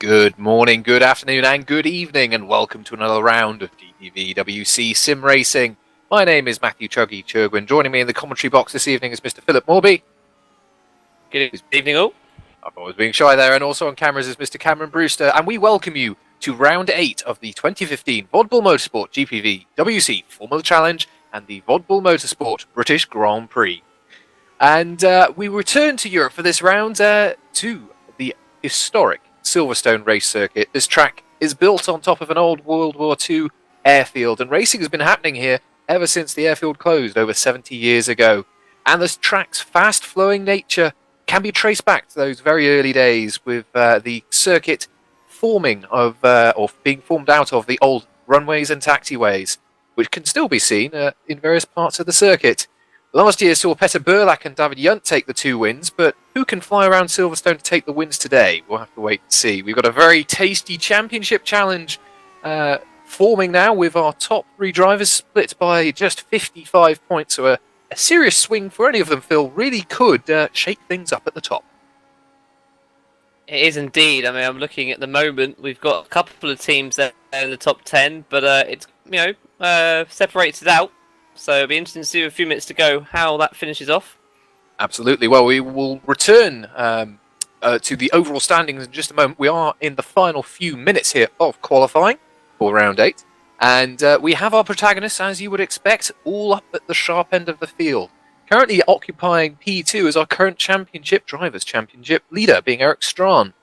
Good morning, good afternoon, and good evening, and welcome to another round of GPVWC Sim Racing. My name is Matthew Chuggy Churgwin. Joining me in the commentary box this evening is Mr. Philip Morby. Good evening, all. I'm always being shy there, and also on cameras is Mr. Cameron Brewster, and we welcome you to round 8 of the 2015 Vodbull Motorsport GPVWC Formula Challenge and the Vodbull Motorsport British Grand Prix. And we return to Europe for this round to the historic Silverstone race circuit. This track is built on top of an old World War II airfield, and racing has been happening here ever since the airfield closed over 70 years ago. And this track's fast-flowing nature can be traced back to those very early days, with the circuit forming of, or being formed out of the old runways and taxiways, which can still be seen in various parts of the circuit. Last year saw Petter Burlak and David Yunt take the 2 wins, but who can fly around Silverstone to take the wins today? We'll have to wait and see. We've got a very tasty championship challenge forming now, with our top 3 drivers split by just 55 points, so a serious swing for any of them, Phil, really could shake things up at the top. It is indeed. I mean, I'm looking at the moment. We've got a couple of teams there in the top 10, but it's separated out. So it'll be interesting to see with a few minutes to go how that finishes off. Absolutely. Well, we will return to the overall standings in just a moment. We are in the final few minutes here of qualifying for round 8. And we have our protagonists, as you would expect, all up at the sharp end of the field. Currently occupying P2 as our current Drivers' Championship leader, being Eric Strahan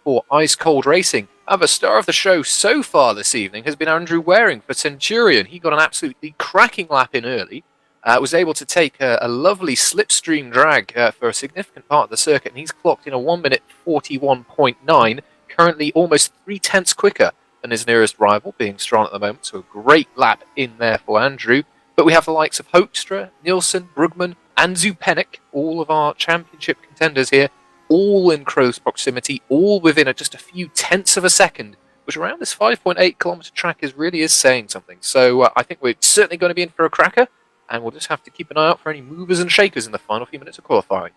for Ice Cold Racing. The star of the show so far this evening has been Andrew Waring for Centurion. He got an absolutely cracking lap in early, was able to take a lovely slipstream drag for a significant part of the circuit, and he's clocked in a 1 minute 41.9, currently almost 3/10 quicker than his nearest rival, being Strahan at the moment, so a great lap in there for Andrew. But we have the likes of Hoekstra, Nielsen, Brugman, and Zupenik, all of our championship contenders here, all in close proximity, all within just a few tenths of a second, which around this 5.8 kilometre track really is saying something. So I think we're certainly going to be in for a cracker, and we'll just have to keep an eye out for any movers and shakers in the final few minutes of qualifying.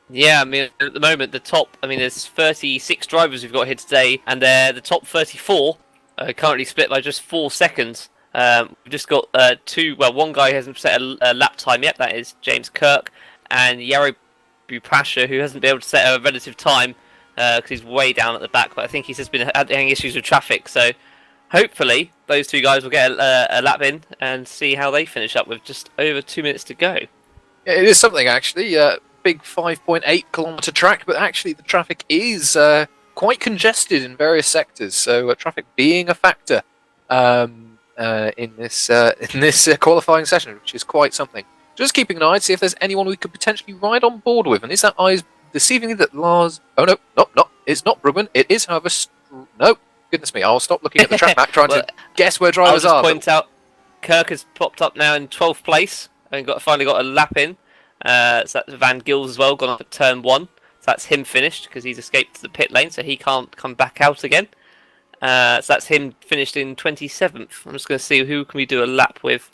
Yeah, I mean, at the moment, there's 36 drivers we've got here today, and the top 34 are currently split by just 4 seconds. We've just got one guy who hasn't set a lap time yet, that is James Kirk, and Yarrow Bupasha, who hasn't been able to set a relative time because he's way down at the back, but I think he's just been having issues with traffic, so hopefully those 2 guys will get a lap in and see how they finish up with just over 2 minutes to go. Yeah, it is something, actually. Big 5.8 kilometre track, but actually the traffic is quite congested in various sectors, so traffic being a factor in this qualifying session, which is quite something. Just keeping an eye to see if there's anyone we could potentially ride on board with. And is that eyes deceiving me that Lars... Oh, no, it's not Brugman. It is, however... No, goodness me, I'll stop looking at the track map trying to guess where drivers are. I'll just point out, Kirk has popped up now in 12th place and finally got a lap in. So that's Van Gils as well, gone up at turn 1. So that's him finished because he's escaped to the pit lane, so he can't come back out again. So that's him finished in 27th. I'm just going to see who can we do a lap with.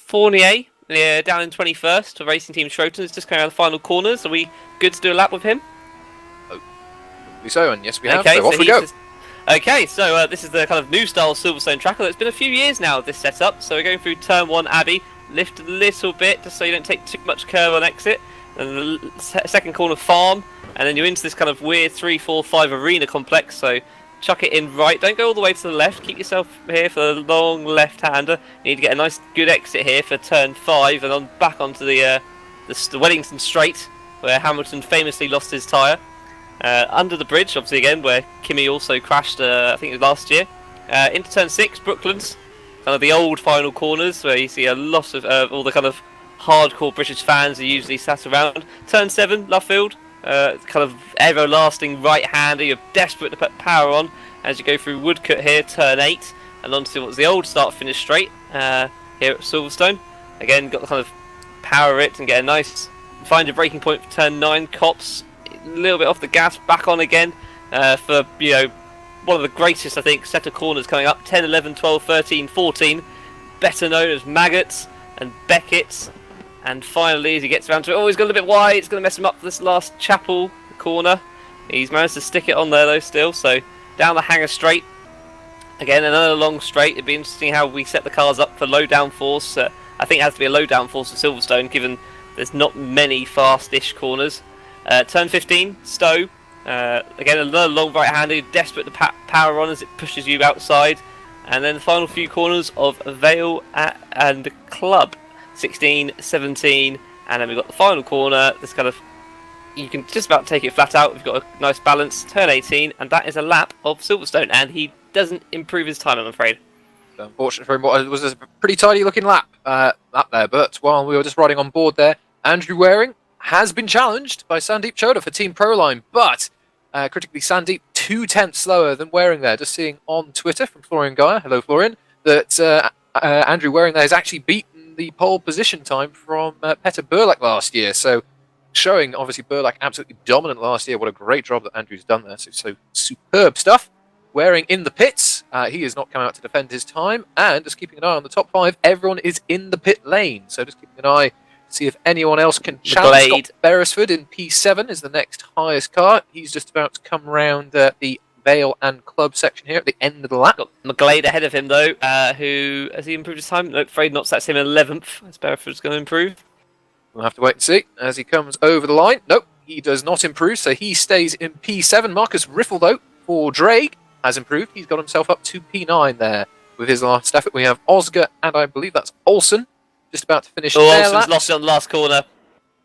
Fournier, down in 21st for Racing Team Schroeton, is just going around the final corners. Are we good to do a lap with him? Hopefully so, and yes we have, okay, so off we go. Okay, so this is the kind of new style Silverstone track. It's been a few years now, this setup, so we're going through turn 1 Abbey, lift a little bit just so you don't take too much curve on exit, and the second corner Farm, and then you're into this kind of weird 3, 4, 5 arena complex, so chuck it in right, don't go all the way to the left, keep yourself here for the long left-hander. You need to get a nice good exit here for turn 5 and back onto the Wellington Straight, where Hamilton famously lost his tyre. Under the bridge, obviously again, where Kimi also crashed, I think it was last year. Into turn 6, Brooklands, kind of the old final corners, where you see a lot of all the kind of hardcore British fans who usually sat around. Turn 7, Luffield. Kind of everlasting right-hander, you're desperate to put power on as you go through Woodcut here, turn 8, and onto what's the old start-finish straight here at Silverstone. Again, got the kind of power it and get a nice, find a braking point for turn 9, Cops, a little bit off the gas, back on again for, one of the greatest, I think, set of corners coming up, 10, 11, 12, 13, 14, better known as Maggots and Beckett's. And finally, as he gets around to it, he's got a little bit wide. It's going to mess him up for this last Chapel corner. He's managed to stick it on there though still, so down the hanger straight. Again, another long straight. It'd be interesting how we set the cars up for low downforce. I think it has to be a low downforce for Silverstone, given there's not many fast-ish corners. Turn 15, Stowe. Again, another long right-handed, desperate to power on as it pushes you outside. And then the final few corners of Vale and Club. 16, 17, and then we've got the final corner. This kind of, you can just about take it flat out. We've got a nice balance. Turn 18, and that is a lap of Silverstone. And he doesn't improve his time, I'm afraid. Unfortunately for him, it was a pretty tidy looking lap there. But while we were just riding on board there, Andrew Waring has been challenged by Sandeep Choda for Team Proline. But critically, Sandeep 2/10 slower than Waring there. Just seeing on Twitter from Florian Geyer, hello Florian, that Andrew Waring there has actually beaten the pole position time from Petter Burlak last year. So showing obviously Burlak absolutely dominant last year. What a great job that Andrew's done there. So superb stuff. Waring in the pits. He has not come out to defend his time. And just keeping an eye on the top 5, everyone is in the pit lane. So just keeping an eye to see if anyone else can challenge. Scott Beresford in P7 is the next highest car. He's just about to come round the Vale and Club section here at the end of the lap. Got McGlade ahead of him though, who, has he improved his time? No, afraid not, so that's him 11th, as Beresford's going to improve. We'll have to wait and see as he comes over the line. Nope, he does not improve, so he stays in P7. Marcus Riffle though, for Drake, has improved. He's got himself up to P9 there with his last effort. We have Oscar and I believe that's Olsen just about to finish their Olsen's laps. lost it on the last corner.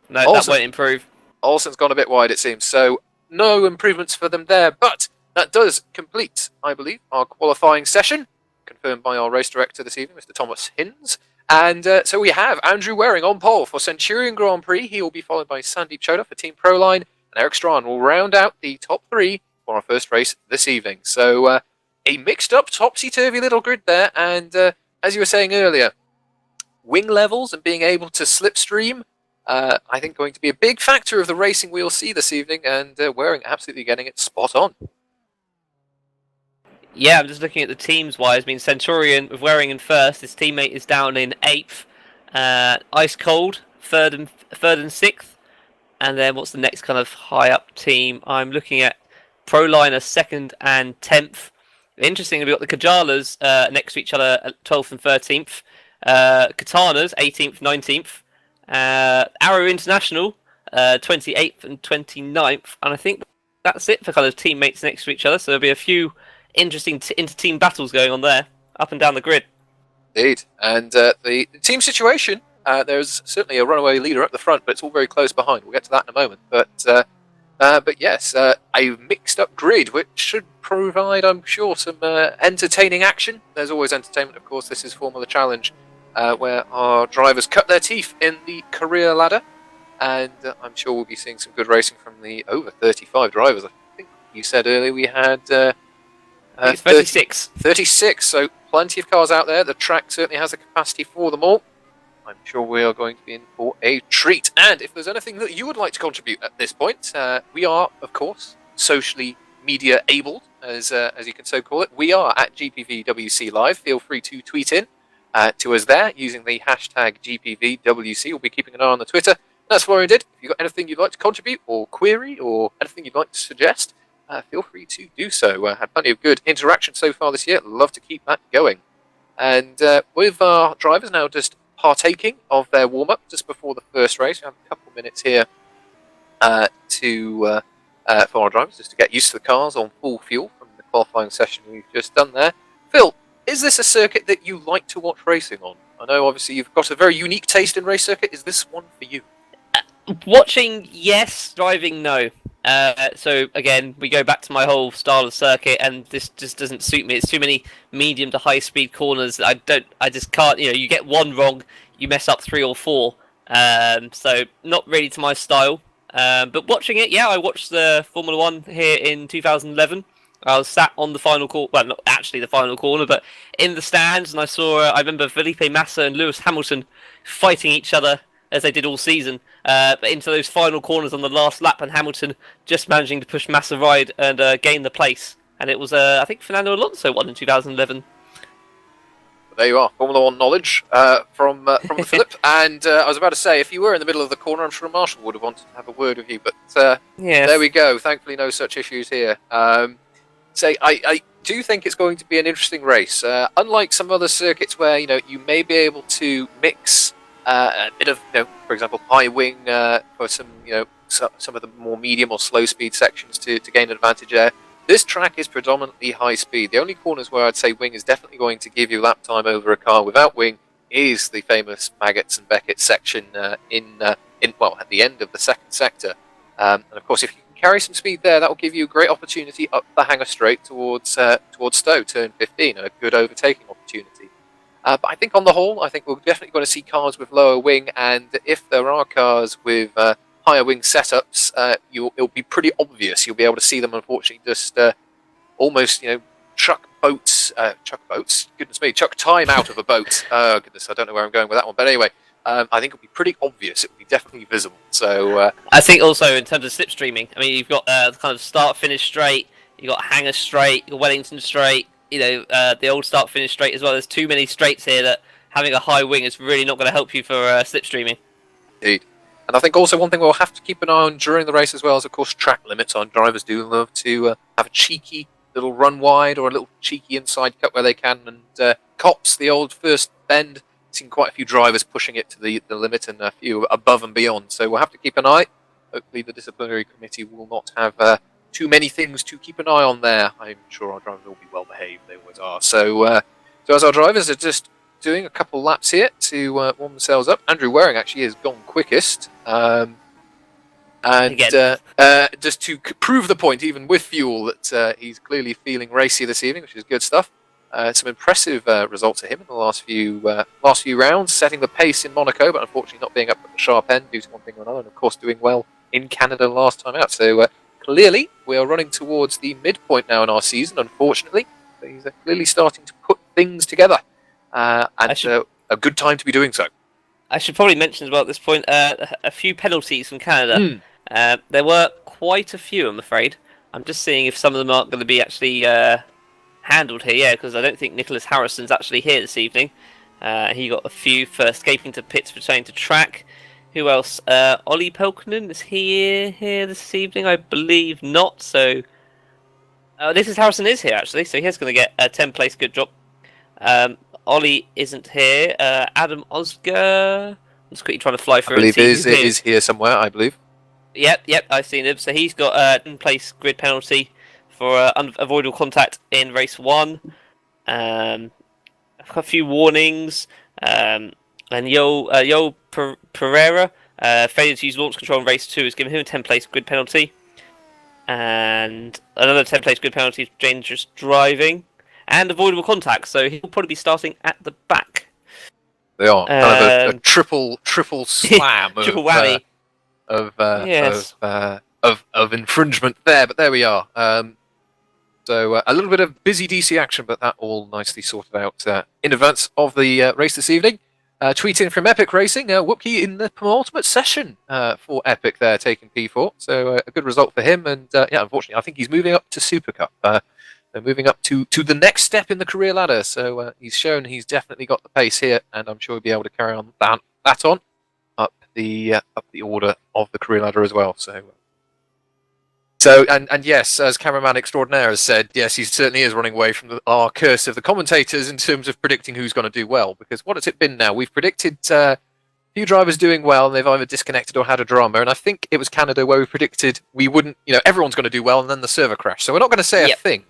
No, Olsen, that won't improve. Olsen's gone a bit wide it seems, so no improvements for them there, but that does complete, I believe, our qualifying session, confirmed by our race director this evening, Mr. Thomas Hinds. And so we have Andrew Waring on pole for Centurion Grand Prix. He will be followed by Sandeep Choda for Team Proline, and Eric Strahan will round out the top 3 for our first race this evening. So a mixed up, topsy-turvy little grid there, and as you were saying earlier, wing levels and being able to slipstream, I think going to be a big factor of the racing we'll see this evening, and Waring absolutely getting it spot on. Yeah, I'm just looking at the teams-wise. I mean, Centurion with Waring in first. His teammate is down in 8th. Ice Cold, third and 6th. And then what's the next kind of high-up team? I'm looking at Proline 2nd and 10th. Interestingly, we've got the Kajalas next to each other at 12th and 13th. Katanas, 18th, 19th. Arrow International, 28th and 29th. And I think that's it for kind of teammates next to each other. So there'll be a few interesting inter-team battles going on there, up and down the grid. Indeed. And the team situation, there's certainly a runaway leader at the front, but it's all very close behind. We'll get to that in a moment. But yes, a mixed-up grid, which should provide, I'm sure, some entertaining action. There's always entertainment, of course. This is Formula Challenge, where our drivers cut their teeth in the career ladder. And I'm sure we'll be seeing some good racing from the over 35 drivers. I think you said earlier we had... it's 36. 36, so plenty of cars out there. The track certainly has the capacity for them all. I'm sure we are going to be in for a treat. And if there's anything that you would like to contribute at this point, we are, of course, socially media abled, as you can so call it. We are at GPVWC Live. Feel free to tweet in to us there using the hashtag GPVWC. We'll be keeping an eye on the Twitter. That's Florian did. If you've got anything you'd like to contribute or query or anything you'd like to suggest, feel free to do so. Had plenty of good interaction so far this year. Love to keep that going. And with our drivers now just partaking of their warm-up just before the first race, we have a couple of minutes here for our drivers just to get used to the cars on full fuel from the qualifying session we've just done there. Phil, is this a circuit that you like to watch racing on? I know obviously you've got a very unique taste in race circuit. Is this one for you? Watching, yes. Driving, no. So again, we go back to my whole style of circuit, and this just doesn't suit me. It's too many medium to high speed corners. I just can't. You know, you get one wrong, you mess up 3 or 4. So not really to my style. But watching it, yeah, I watched the Formula One here in 2011. I was sat on the final corner, well, not actually the final corner, but in the stands, and I saw. I remember Felipe Massa and Lewis Hamilton fighting each other as they did all season, but into those final corners on the last lap, and Hamilton just managing to push Massa wide and gain the place. And it was, I think, Fernando Alonso won in 2011. There you are, Formula One knowledge from Philip. And I was about to say, if you were in the middle of the corner, I'm sure Marshall would have wanted to have a word with you. But Yes. there we go. Thankfully, no such issues here. I do think it's going to be an interesting race. Unlike some other circuits where you may be able to mix a bit of, for example, high wing for some some of the more medium or slow speed sections to gain an advantage there. This track is predominantly high speed. The only corners where I'd say wing is definitely going to give you lap time over a car without wing is the famous Maggots and Beckett section at the end of the second sector. And of course, if you can carry some speed there, that will give you a great opportunity up the hanger straight towards Stowe, turn 15, a good overtaking opportunity. But I think on the whole, I think we're definitely going to see cars with lower wing, and if there are cars with higher wing setups, it'll be pretty obvious. You'll be able to see them, unfortunately, just almost, chuck time out of a boat. Oh, goodness, I don't know where I'm going with that one. But anyway, I think it'll be pretty obvious. It'll be definitely visible. So I think also in terms of slipstreaming, I mean, you've got the kind of start-finish straight, you've got hanger straight, you've got Wellington straight, the old start-finish straight as well. There's too many straights here that having a high wing is really not going to help you for slipstreaming. Indeed. And I think also one thing we'll have to keep an eye on during the race as well is, of course, track limits. Our drivers do love to have a cheeky little run wide or a little cheeky inside cut where they can. And cops, the old first bend, I've seen quite a few drivers pushing it to the limit and a few above and beyond. So we'll have to keep an eye. Hopefully the disciplinary committee will not have too many things to keep an eye on there. I'm sure our drivers will be well behaved. They always are. So as our drivers are just doing a couple laps here to warm themselves up. Andrew Waring actually has gone quickest. Just to prove the point, even with fuel, that he's clearly feeling racy this evening, which is good stuff. Some impressive results for him in the last few rounds, setting the pace in Monaco, but unfortunately not being up at the sharp end due to one thing or another, and of course doing well in Canada last time out. So clearly we are running towards the midpoint now in our season, unfortunately. So he's clearly starting to put things together. A good time to be doing so. I should probably mention as well at this point a few penalties from Canada. There were quite a few, I'm afraid. I'm just seeing if some of them aren't going to be actually handled here, because I don't think Nicholas Harrison's actually here this evening. He got a few for escaping to pits, returning to track. Who else? Ollie Pelkonen, is he here this evening? I believe not. So Nicholas Harrison is here actually, so he's going to get a 10th place good job. Ollie isn't here. Adam Osger, I'm just quickly trying to fly through. I believe is here somewhere. I believe. Yep, I've seen him. So he's got a 10th place grid penalty for unavoidable contact in race 1. I've got a few warnings. And Yo Pereira, failure to use launch control in race 2 has given him a 10th place grid penalty. And another 10th place grid penalty for dangerous driving. And avoidable contact, so he'll probably be starting at the back. They are kind of a triple slam, triple whammy of infringement there. But there we are. So a little bit of busy DC action, but that all nicely sorted out in advance of the race this evening. Tweet in from Epic Racing, Woopke in the penultimate session for Epic there, taking P4. So a good result for him, and unfortunately, I think he's moving up to Super Cup. They're moving up to the next step in the career ladder, so he's shown he's definitely got the pace here, and I'm sure he'll be able to carry on that on up the order of the career ladder as well. So and yes, as cameraman extraordinaire has said, yes, he certainly is running away from our curse of the commentators in terms of predicting who's going to do well. Because what has it been now? We've predicted a few drivers doing well, and they've either disconnected or had a drama. And I think it was Canada where we predicted we wouldn't, everyone's going to do well, and then the server crashed. So we're not going to say a thing.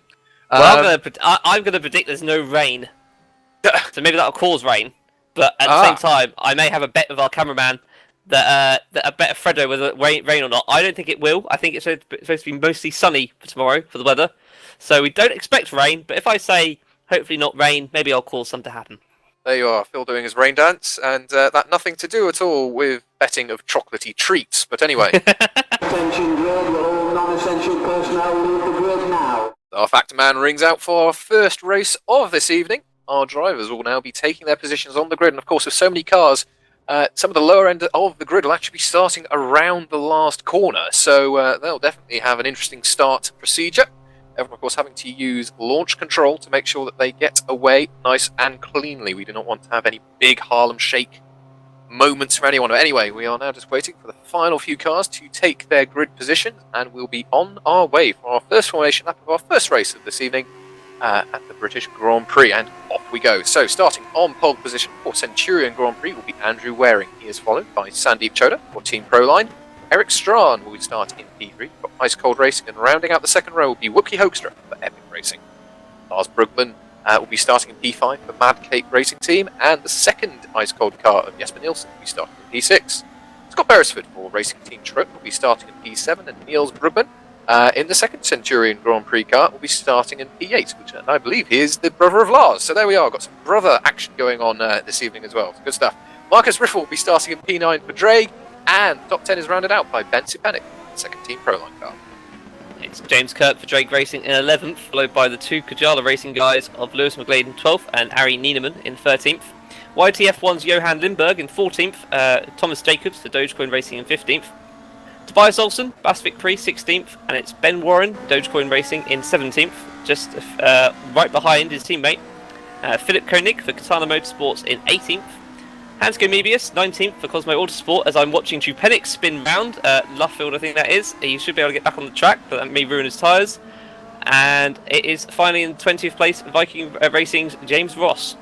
Well, I'm going to predict there's no rain. So maybe that'll cause rain. But at the same time, I may have a bet with our cameraman that a bet of Fredo whether rain or not. I don't think it will. I think it's supposed to be mostly sunny for tomorrow for the weather. So we don't expect rain. But if I say hopefully not rain, maybe I'll cause something to happen. There you are, Phil doing his rain dance. And that nothing to do at all with betting of chocolatey treats. But anyway. Attention grid, will all non-essential personnel leave the grid now. Our Factor Man rings out for our first race of this evening. Our drivers will now be taking their positions on the grid. And of course, with so many cars, some of the lower end of the grid will actually be starting around the last corner. So they'll definitely have an interesting start procedure. Everyone, of course, having to use launch control to make sure that they get away nice and cleanly. We do not want to have any big Harlem Shake moments for anyone. But anyway, we are now just waiting for the final few cars to take their grid position, and we'll be on our way for our first formation lap of our first race of this evening at the British Grand Prix, and off we go. So starting on pole position for Centurion Grand Prix will be Andrew Waring. He is followed by Sandeep Choda for Team Proline. Eric Strahan will start in P3 for Ice Cold Racing, and rounding out the second row will be Whoopie Hoekstra for Epic Racing. Lars Brugman will be starting in P5 for Mad Cape Racing Team, and the second Ice Cold car of Jesper Nielsen will be starting in P6. Scott Beresford for Racing Team Trope will be starting in P7, and Niels Brugman in the second Centurion Grand Prix car will be starting in P8, which I believe is the brother of Lars. So there we are, got some brother action going on this evening as well. Good stuff. Marcus Riffle will be starting in P9 for Drake, and the top 10 is rounded out by Ben Sipanik, the second Team Proline car. It's James Kirk for Drake Racing in 11th, followed by the two Kajala Racing guys of Lewis McGlade in 12th and Ari Nieneman in 13th. YTF1's Johan Lindberg in 14th, Thomas Jacobs for Dogecoin Racing in 15th. Tobias Olsen, Basvik Pre 16th, and it's Ben Warren, Dogecoin Racing in 17th, just right behind his teammate. Philip Koenig for Katana Motorsports in 18th. Hans-Go Mebius, 19th for Cosmo Autosport, as I'm watching Jupenix spin round, Luffield I think that is. He should be able to get back on the track, but that may ruin his tyres. And it is finally in 20th place, Viking Racing's James Ross.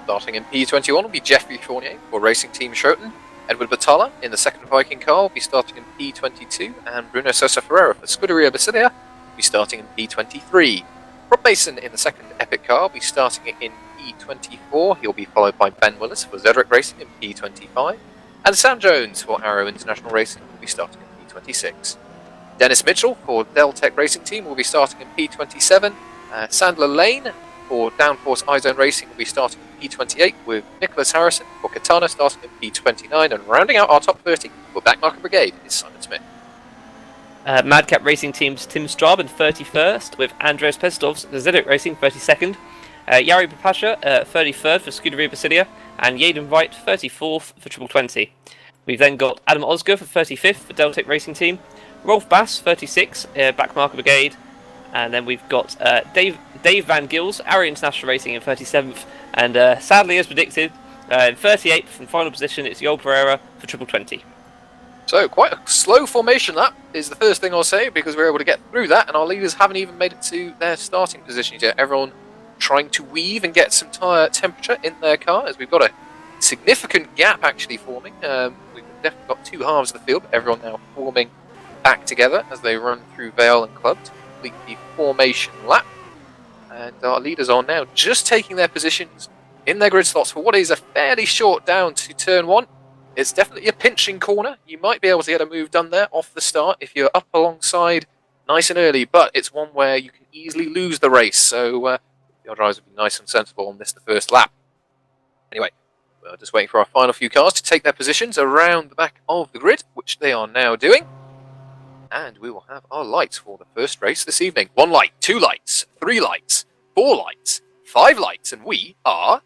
Starting in P21 will be Jeffrey Fournier for Racing Team Schoten. Edward Batalla in the second Viking car will be starting in P22, and Bruno Sosa Ferreira for Scuderia Basilia will be starting in P23. Rob Mason in the second Epic car will be starting in P24. He'll be followed by Ben Willis for Zedric Racing in P25, and Sam Jones for Arrow International Racing will be starting in P26. Dennis Mitchell for Deltec Racing Team will be starting in P27. Sandler Lane for Downforce iZone Racing will be starting in P28, with Nicholas Harrison for Katana starting in P29, and rounding out our top 30 for Backmarker Brigade is Simon Smith. Madcap Racing Team's Tim Straub in 31st, with Andreas Pestovs for Zedric Racing 32nd. Yari Papasha 33rd for Scuderia Basilia, and Yaden Wright 34th for Triple 20. We've then got Adam Osger for 35th for Deltec Racing Team, Rolf Bass 36, Backmarker Brigade, and then we've got Dave Van Gils, Arrow International Racing in 37th, and sadly as predicted, in 38th from final position it's Yol Pereira for Triple 20. So quite a slow formation, that is the first thing I'll say, because we were able to get through that, and our leaders haven't even made it to their starting positions yet. Everyone trying to weave and get some tyre temperature in their car, as we've got a significant gap actually forming. We've definitely got two halves of the field, but everyone now forming back together as they run through Vale and Club to complete the formation lap. And our leaders are now just taking their positions in their grid slots for what is a fairly short down to turn one. It's definitely a pinching corner. You might be able to get a move done there off the start if you're up alongside nice and early, but it's one where you can easily lose the race. So your drivers would be nice and sensible on this the first lap. Anyway, we're just waiting for our final few cars to take their positions around the back of the grid, which they are now doing. And we will have our lights for the first race this evening. 1 light, 2 lights, 3 lights, 4 lights, 5 lights, and we are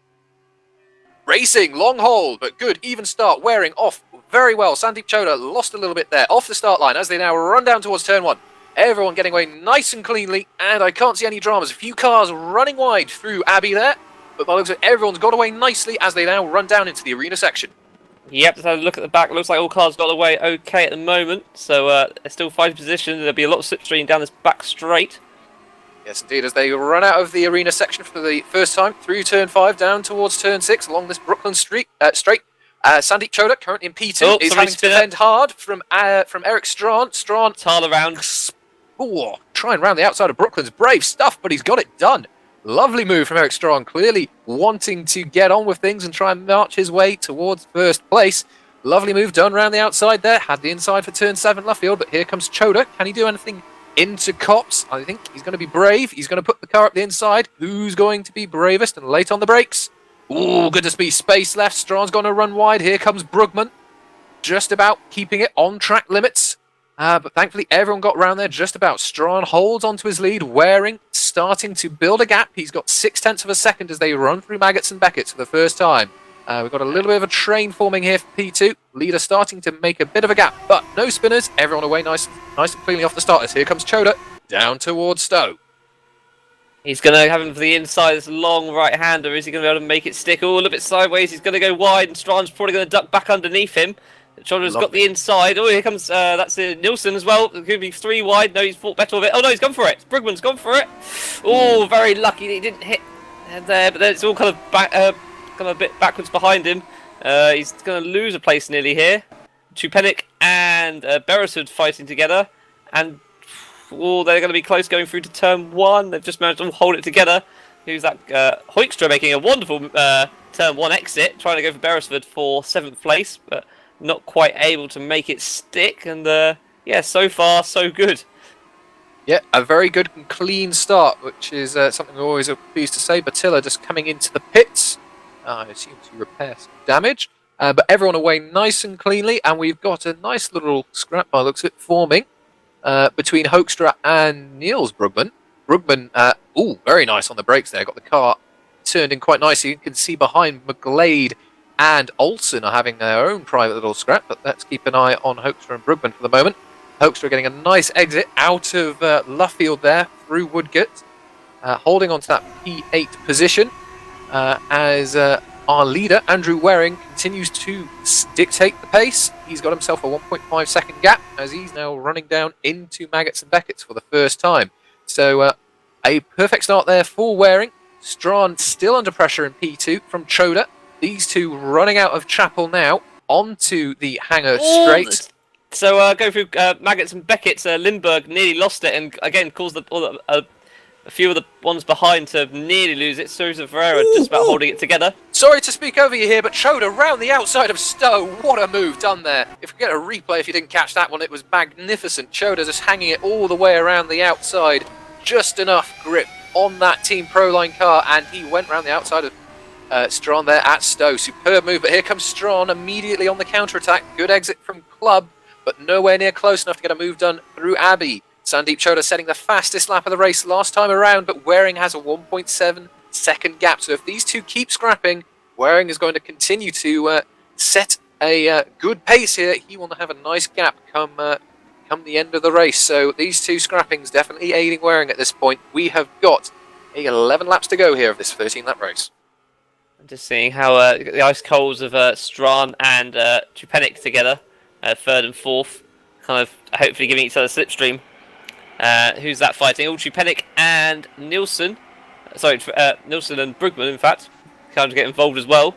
racing. Long hold, but good even start, wearing off very well. Sandeep Choda lost a little bit there off the start line as they now run down towards turn 1. Everyone getting away nice and cleanly, and I can't see any dramas. A few cars running wide through Abbey there, but by the looks of it, everyone's got away nicely as they now run down into the arena section. Yep, just had a look at the back. Looks like all cars got away okay at the moment, so they're still fighting position. There'll be a lot of slipstream down this back straight. Yes, indeed, as they run out of the arena section for the first time through turn 5 down towards turn 6 along this Brooklyn straight. Sandeep Choda, currently in P2, is having to defend hard from Eric Strahan. Strahan Tile around. Trying round the outside of Brooklyn's brave stuff, but he's got it done. Lovely move from Eric Strahan, clearly wanting to get on with things and try and march his way towards first place. Lovely move done round the outside there. Had the inside for turn 7 Luffield, but here comes Choda. Can he do anything into Cops? I think he's going to be brave. He's going to put the car up the inside. Who's going to be bravest and late on the brakes? Ooh, goodness me, space left. Strahan's going to run wide. Here comes Brugman. Just about keeping it on track limits. But thankfully, everyone got round there just about. Strahan holds onto his lead. Waring starting to build a gap. He's got 0.6 of a second as they run through Maggots and Beckett for the first time. We've got a little bit of a train forming here for P2. Leader starting to make a bit of a gap, but no spinners. Everyone away nice and cleanly off the starters. Here comes Choda. down towards Stowe. He's going to have him for the inside, this long right-hander. Is he going to be able to make it stick? Oh, a little bit sideways. He's going to go wide, and Strahn's probably going to duck back underneath him. Chondra's got the inside. Oh, here comes, that's Nielsen as well. It could be 3 wide. No, he's fought better with it. Oh, no, he's gone for it. Brugman's gone for it. Oh, very lucky that he didn't hit there, but then it's all kind of kind of a bit backwards behind him. He's going to lose a place nearly here. Chupenik and Beresford fighting together, and oh, they're going to be close going through to turn 1. They've just managed to hold it together. Who's that? Hoekstra making a wonderful turn 1 exit, trying to go for Beresford for 7th place, but not quite able to make it stick. And yeah, so far so good. Yeah, a very good and clean start, which is something we're always pleased to say. Batilla just coming into the pits, I assume to repair some damage. But everyone away nice and cleanly, and we've got a nice little scrap by the looks of it forming between Hoekstra and Niels Brugman. Brugman, very nice on the brakes there. Got the car turned in quite nicely. You can see behind McGlade and Olsen are having their own private little scrap, but let's keep an eye on Hoekstra and Brugman for the moment. Hoekstra getting a nice exit out of Luffield there through Woodgate, holding on to that P8 position as our leader, Andrew Waring, continues to dictate the pace. He's got himself a 1.5 second gap as he's now running down into Maggots and Beckett's for the first time. So a perfect start there for Waring. Strachan still under pressure in P2 from Choda. These two running out of Chapel now onto the Hangar Straight. So go through Maggots and Beckett's. Lindbergh nearly lost it and again caused a few of the ones behind to nearly lose it. Sousa Ferreira just about holding it together. Sorry to speak over you here, but Choda round the outside of Stowe. What a move done there. If we get a replay, if you didn't catch that one, it was magnificent. Choda just hanging it all the way around the outside. Just enough grip on that Team Proline car, and he went round the outside of Strachan there at Stowe. Superb move, but here comes Strachan immediately on the counter-attack. Good exit from Club, but nowhere near close enough to get a move done through Abbey. Sandeep Choda setting the fastest lap of the race last time around, but Waring has a 1.7 second gap. So if these two keep scrapping, Waring is going to continue to set a good pace here. He will have a nice gap come the end of the race. So these two scrappings definitely aiding Waring at this point. We have got 11 laps to go here of this 13-lap race. I'm just seeing how the ice coals of Strachan and Chupenik together, 3rd and 4th, kind of hopefully giving each other slipstream. Who's that fighting? Oh, Chupenik and Nielsen. Sorry, Nielsen and Brugman, in fact, kind of get involved as well.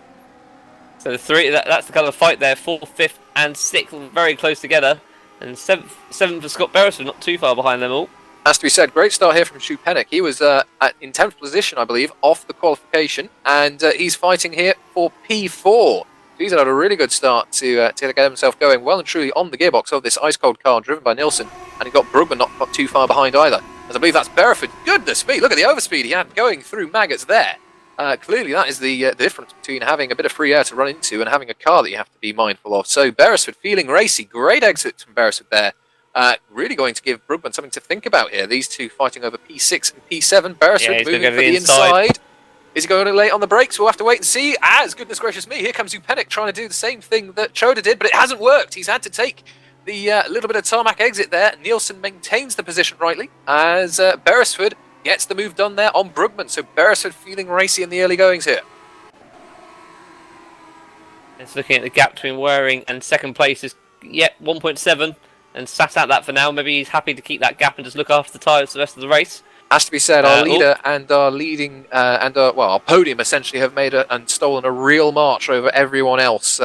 So the three, that's the kind of fight there. 4th, 5th, and 6th, very close together. And 7th for Scott Beresford, not too far behind them all. Has to be said, great start here from Chupenik. He was in 10th position, I believe, off the qualification, and he's fighting here for P4. He's had a really good start to get himself going well and truly on the gearbox of this ice-cold car driven by Nielsen, and he got Brugman not too far behind either. As I believe that's Beresford. Goodness me, look at the overspeed he had going through Maggots there. Clearly that is the difference between having a bit of free air to run into and having a car that you have to be mindful of. So Beresford feeling racy. Great exit from Beresford there. Really going to give Brugman something to think about here. These two fighting over P6 and P7. Beresford moving for the inside. Is he going to late on the brakes? We'll have to wait and see. As goodness gracious me, here comes Chupenik trying to do the same thing that Choda did, but it hasn't worked. He's had to take the little bit of tarmac exit there. Nielsen maintains the position rightly as Beresford gets the move done there on Brugman. So Beresford feeling racy in the early goings here. It's looking at the gap between Waring and second place is 1.7 and sat at that for now. Maybe he's happy to keep that gap and just look after the tyres for the rest of the race. Has to be said, our leader and our leading our podium essentially have made and stolen a real march over everyone else,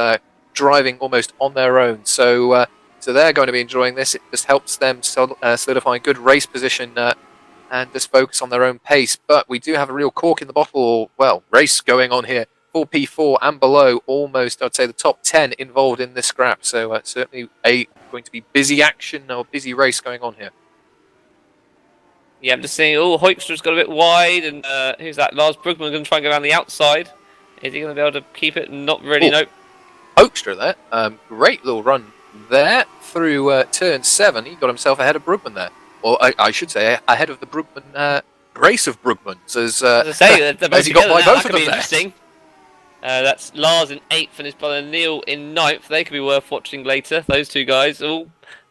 driving almost on their own. So they're going to be enjoying this. It just helps them solidify a good race position and just focus on their own pace. But we do have a real cork in the bottle, race going on here for P4 and below. Almost, I'd say, the top 10 involved in this scrap. So certainly going to be busy action or busy race going on here. Yeah, I'm just seeing, Hoekstra's got a bit wide, and who's that? Lars Brugman going to try and go around the outside. Is he going to be able to keep it? Not really, no. Hoekstra there. Great little run there through turn 7. He got himself ahead of Brugman there. Or I should say, ahead of the Brugman, brace of Brugmans, as I say, as he got by both of them there. Interesting. That's Lars in 8th and his brother Neil in 9th. They could be worth watching later, those two guys.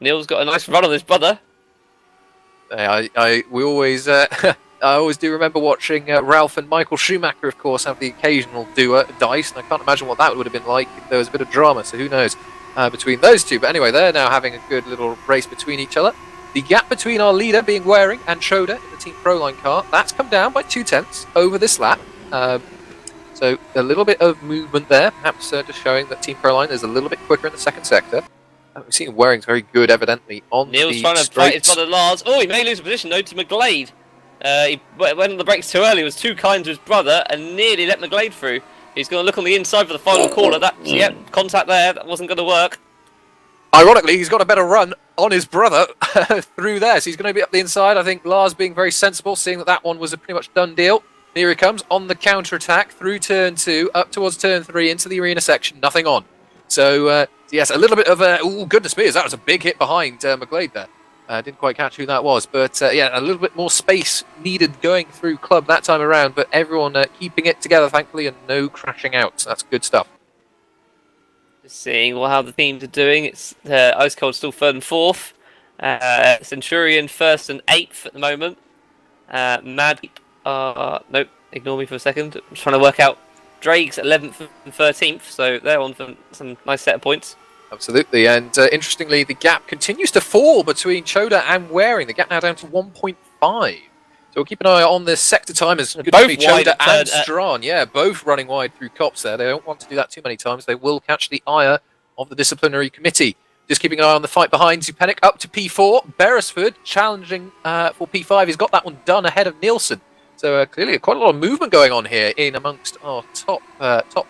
Neil's got a nice run on his brother. We always, I always do remember watching Ralph and Michael Schumacher, of course, have the occasional dice, and I can't imagine what that would have been like if there was a bit of drama. So who knows between those two? But anyway, they're now having a good little race between each other. The gap between our leader being Waring and Choda in the Team Proline car, that's come down by 0.2 over this lap. So a little bit of movement there, perhaps just showing that Team Proline is a little bit quicker in the second sector. We've seen Waring's very good, evidently, on Neil's the trying to straight. fight his brother Lars. Oh, he may lose a position, though, to McGlade. He went on the brakes too early, was too kind to his brother, and nearly let McGlade through. He's going to look on the inside for the final corner. Yep, contact there. That wasn't going to work. Ironically, he's got a better run on his brother through there, so he's going to be up the inside. I think Lars being very sensible, seeing that that one was a pretty much done deal. Here he comes on the counter-attack through turn 2, up towards turn 3, into the arena section, nothing on. So, yes, a little bit of a... Oh, goodness me, that was a big hit behind McGlade there. Didn't quite catch who that was, but yeah, a little bit more space needed going through club that time around, but everyone keeping it together, thankfully, and no crashing out. So that's good stuff. Just seeing how the teams are doing. It's Ice Cold still 3rd and 4th. Centurion 1st and 8th at the moment. Mad... nope, ignore me for a second. I'm trying to work out. Drake's 11th and 13th, so they're on for some nice set of points. Absolutely, and interestingly, the gap continues to fall between Choda and Waring. The gap now down to 1.5. So we'll keep an eye on the sector time as good to see Choda and Strawn. Yeah, both running wide through cops there. They don't want to do that too many times. They will catch the ire of the disciplinary committee. Just keeping an eye on the fight behind. Zupenik up to P4. Beresford challenging for P5. He's got that one done ahead of Nielsen. So clearly quite a lot of movement going on here in amongst our top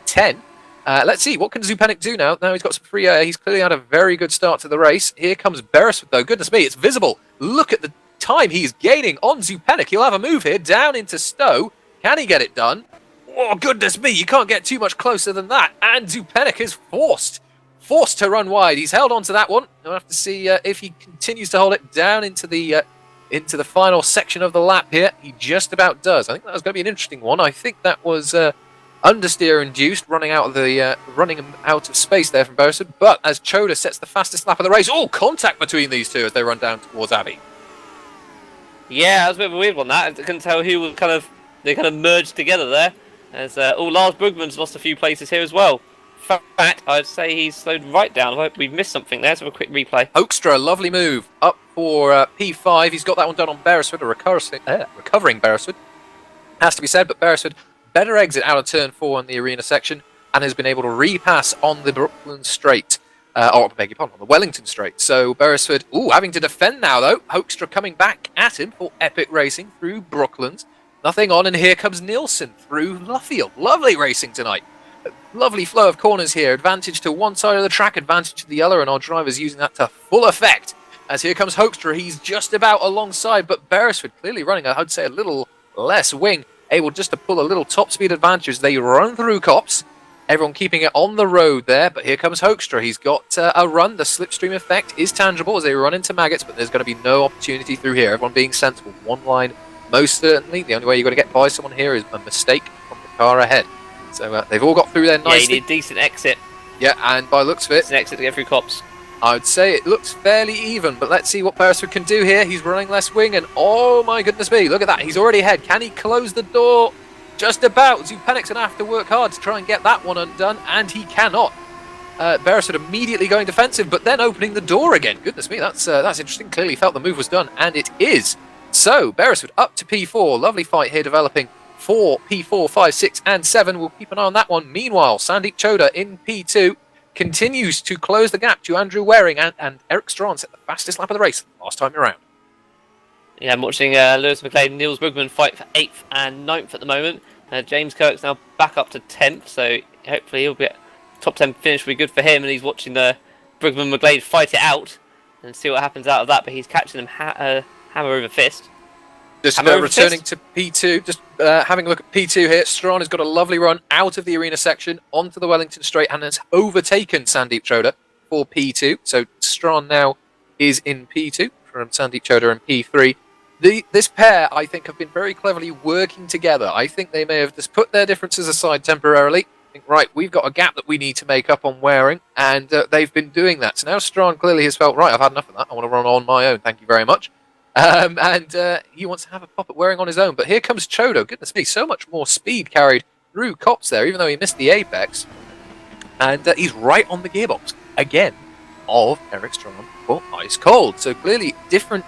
10. Let's see, what can Zupenik do now? Now he's got some free air. He's clearly had a very good start to the race. Here comes Beresford, though. Goodness me, it's visible. Look at the time he's gaining on Zupenik. He'll have a move here down into Stowe. Can he get it done? Oh, goodness me, you can't get too much closer than that. And Zupenik is forced to run wide. He's held on to that one. We'll have to see if he continues to hold it down into the final section of the lap here. He just about does. I think that was going to be an interesting one. I think that was understeer induced, running out of space there from Beresford. But as Choda sets the fastest lap of the race, contact between these two as they run down towards Abbey. Yeah, that was a bit of a weird one. That I couldn't tell who was they kind of merged together there. As Lars Brugman's lost a few places here as well. In fact, I'd say he's slowed right down. I hope we've missed something there. So have a quick replay. Hoekstra, lovely move up for P5. He's got that one done on Beresford, recovering Beresford. Has to be said, but Beresford better exit out of turn 4 in the arena section and has been able to repass on the Brooklyn straight. On the Wellington straight. So Beresford, having to defend now though. Hoekstra coming back at him for epic racing through Brooklands. Nothing on, and here comes Nielsen through Luffield. Lovely racing tonight. Lovely flow of corners here. Advantage to one side of the track, advantage to the other, and our driver's using that to full effect. As here comes Hoekstra, he's just about alongside, but Beresford clearly running, I'd say, a little less wing, able just to pull a little top speed advantage as they run through cops. Everyone keeping it on the road there, but here comes Hoekstra. He's got a run. The slipstream effect is tangible as they run into maggots, but there's going to be no opportunity through here. Everyone being sensible. One line, most certainly. The only way you're going to get by someone here is a mistake from the car ahead. So they've all got through there nicely. Yeah, you need a decent exit. Yeah, and by looks of it, Decent exit to get through cops. I would say it looks fairly even, but let's see what Beresford can do here. He's running less wing, and oh my goodness me, look at that. He's already ahead. Can he close the door? Just about. Zupenik's going to have to work hard to try and get that one undone, and he cannot. Beresford immediately going defensive, but then opening the door again. Goodness me, that's interesting. Clearly felt the move was done, and it is. So, Beresford up to P4. Lovely fight here developing for P4, 5, 6, and 7. We'll keep an eye on that one. Meanwhile, Sandeep Choda in P2 continues to close the gap to Andrew Waring, and Eric Strawn set the fastest lap of the race last time around. Yeah, I'm watching Lewis McLeod and Niels Brugman fight for 8th and 9th at the moment. James Kirk's now back up to 10th, so hopefully he'll be at top 10 finish will be good for him, and he's watching the Brugman McGlade fight it out and see what happens out of that, but he's catching them hammer over fist. Just returning to P2, just having a look at P2 here. Strawn has got a lovely run out of the arena section onto the Wellington straight and has overtaken Sandeep Choda for P2. So Strawn now is in P2 from Sandeep Choda in P3. This pair, I think, have been very cleverly working together. I think they may have just put their differences aside temporarily. Think, right, we've got a gap that we need to make up on Waring, and they've been doing that. So now Strawn clearly has felt, right, I've had enough of that. I want to run on my own. Thank you very much. And he wants to have a pop at Waring on his own. But here comes Chodo. Goodness me, so much more speed carried through Kops there, even though he missed the apex. And he's right on the gearbox again of Eric Strong for Ice Cold. So clearly different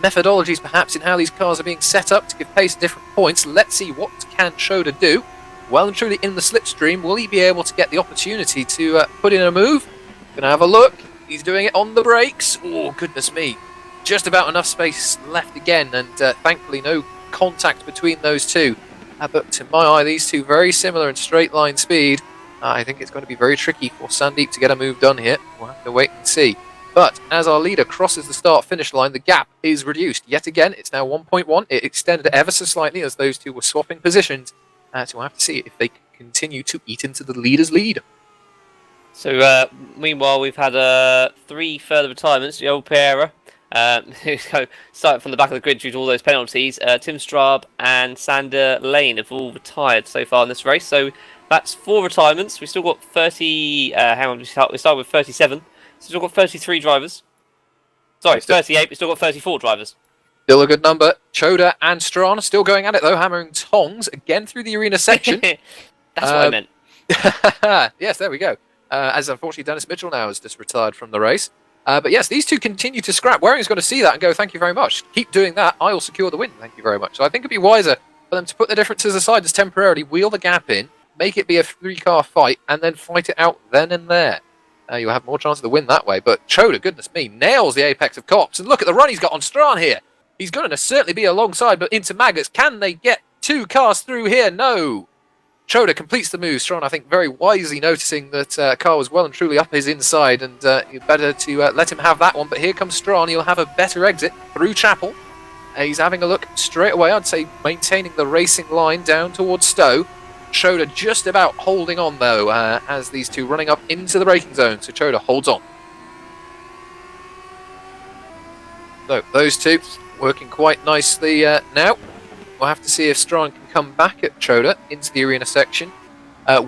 methodologies perhaps in how these cars are being set up to give pace at different points. Let's see what can Choda do. Well and truly in the slipstream, will he be able to get the opportunity to put in a move? Gonna have a look. He's doing it on the brakes. Oh, goodness me. Just about enough space left again, and thankfully no contact between those two. But to my eye, these two very similar in straight line speed. I think it's going to be very tricky for Sandeep to get a move done here. We'll have to wait and see. But as our leader crosses the start-finish line, the gap is reduced. Yet again, it's now 1.1. It extended ever so slightly as those two were swapping positions. So we'll have to see if they can continue to eat into the leader's lead. So meanwhile, we've had 3 further retirements. The old Pereira, who started from the back of the grid due to all those penalties. Tim Straub and Sander Lane have all retired so far in this race. So that's 4 retirements. We've still got 30. Hang on, we start with 37. So we've still got 33 drivers. Sorry, 38. We've still got 34 drivers. Still a good number. Choda and Strawn still going at it though, hammering tongs again through the arena section. That's what I meant. Yes, there we go. As unfortunately Dennis Mitchell now has just retired from the race. But yes, these two continue to scrap. Waring's going to see that and go, thank you very much. Keep doing that. I'll secure the win. Thank you very much. So I think it'd be wiser for them to put the differences aside, just temporarily wheel the gap in, make it be a 3-car fight, and then fight it out then and there. You'll have more chance of the win that way. But Choda, goodness me, nails the apex of Kops. And look at the run he's got on Strawn here. He's going to certainly be alongside, but into Maggots. Can they get 2 cars through here? No. Choda completes the move. Strawn, I think, very wisely noticing that car was well and truly up his inside, and better to let him have that one. But here comes Strawn. He'll have a better exit through Chapel. He's having a look straight away. I'd say maintaining the racing line down towards Stowe. Choda just about holding on, though, as these two running up into the braking zone. So Choda holds on. So those two working quite nicely now. We'll have to see if Strawn can come back at Choda into the arena section.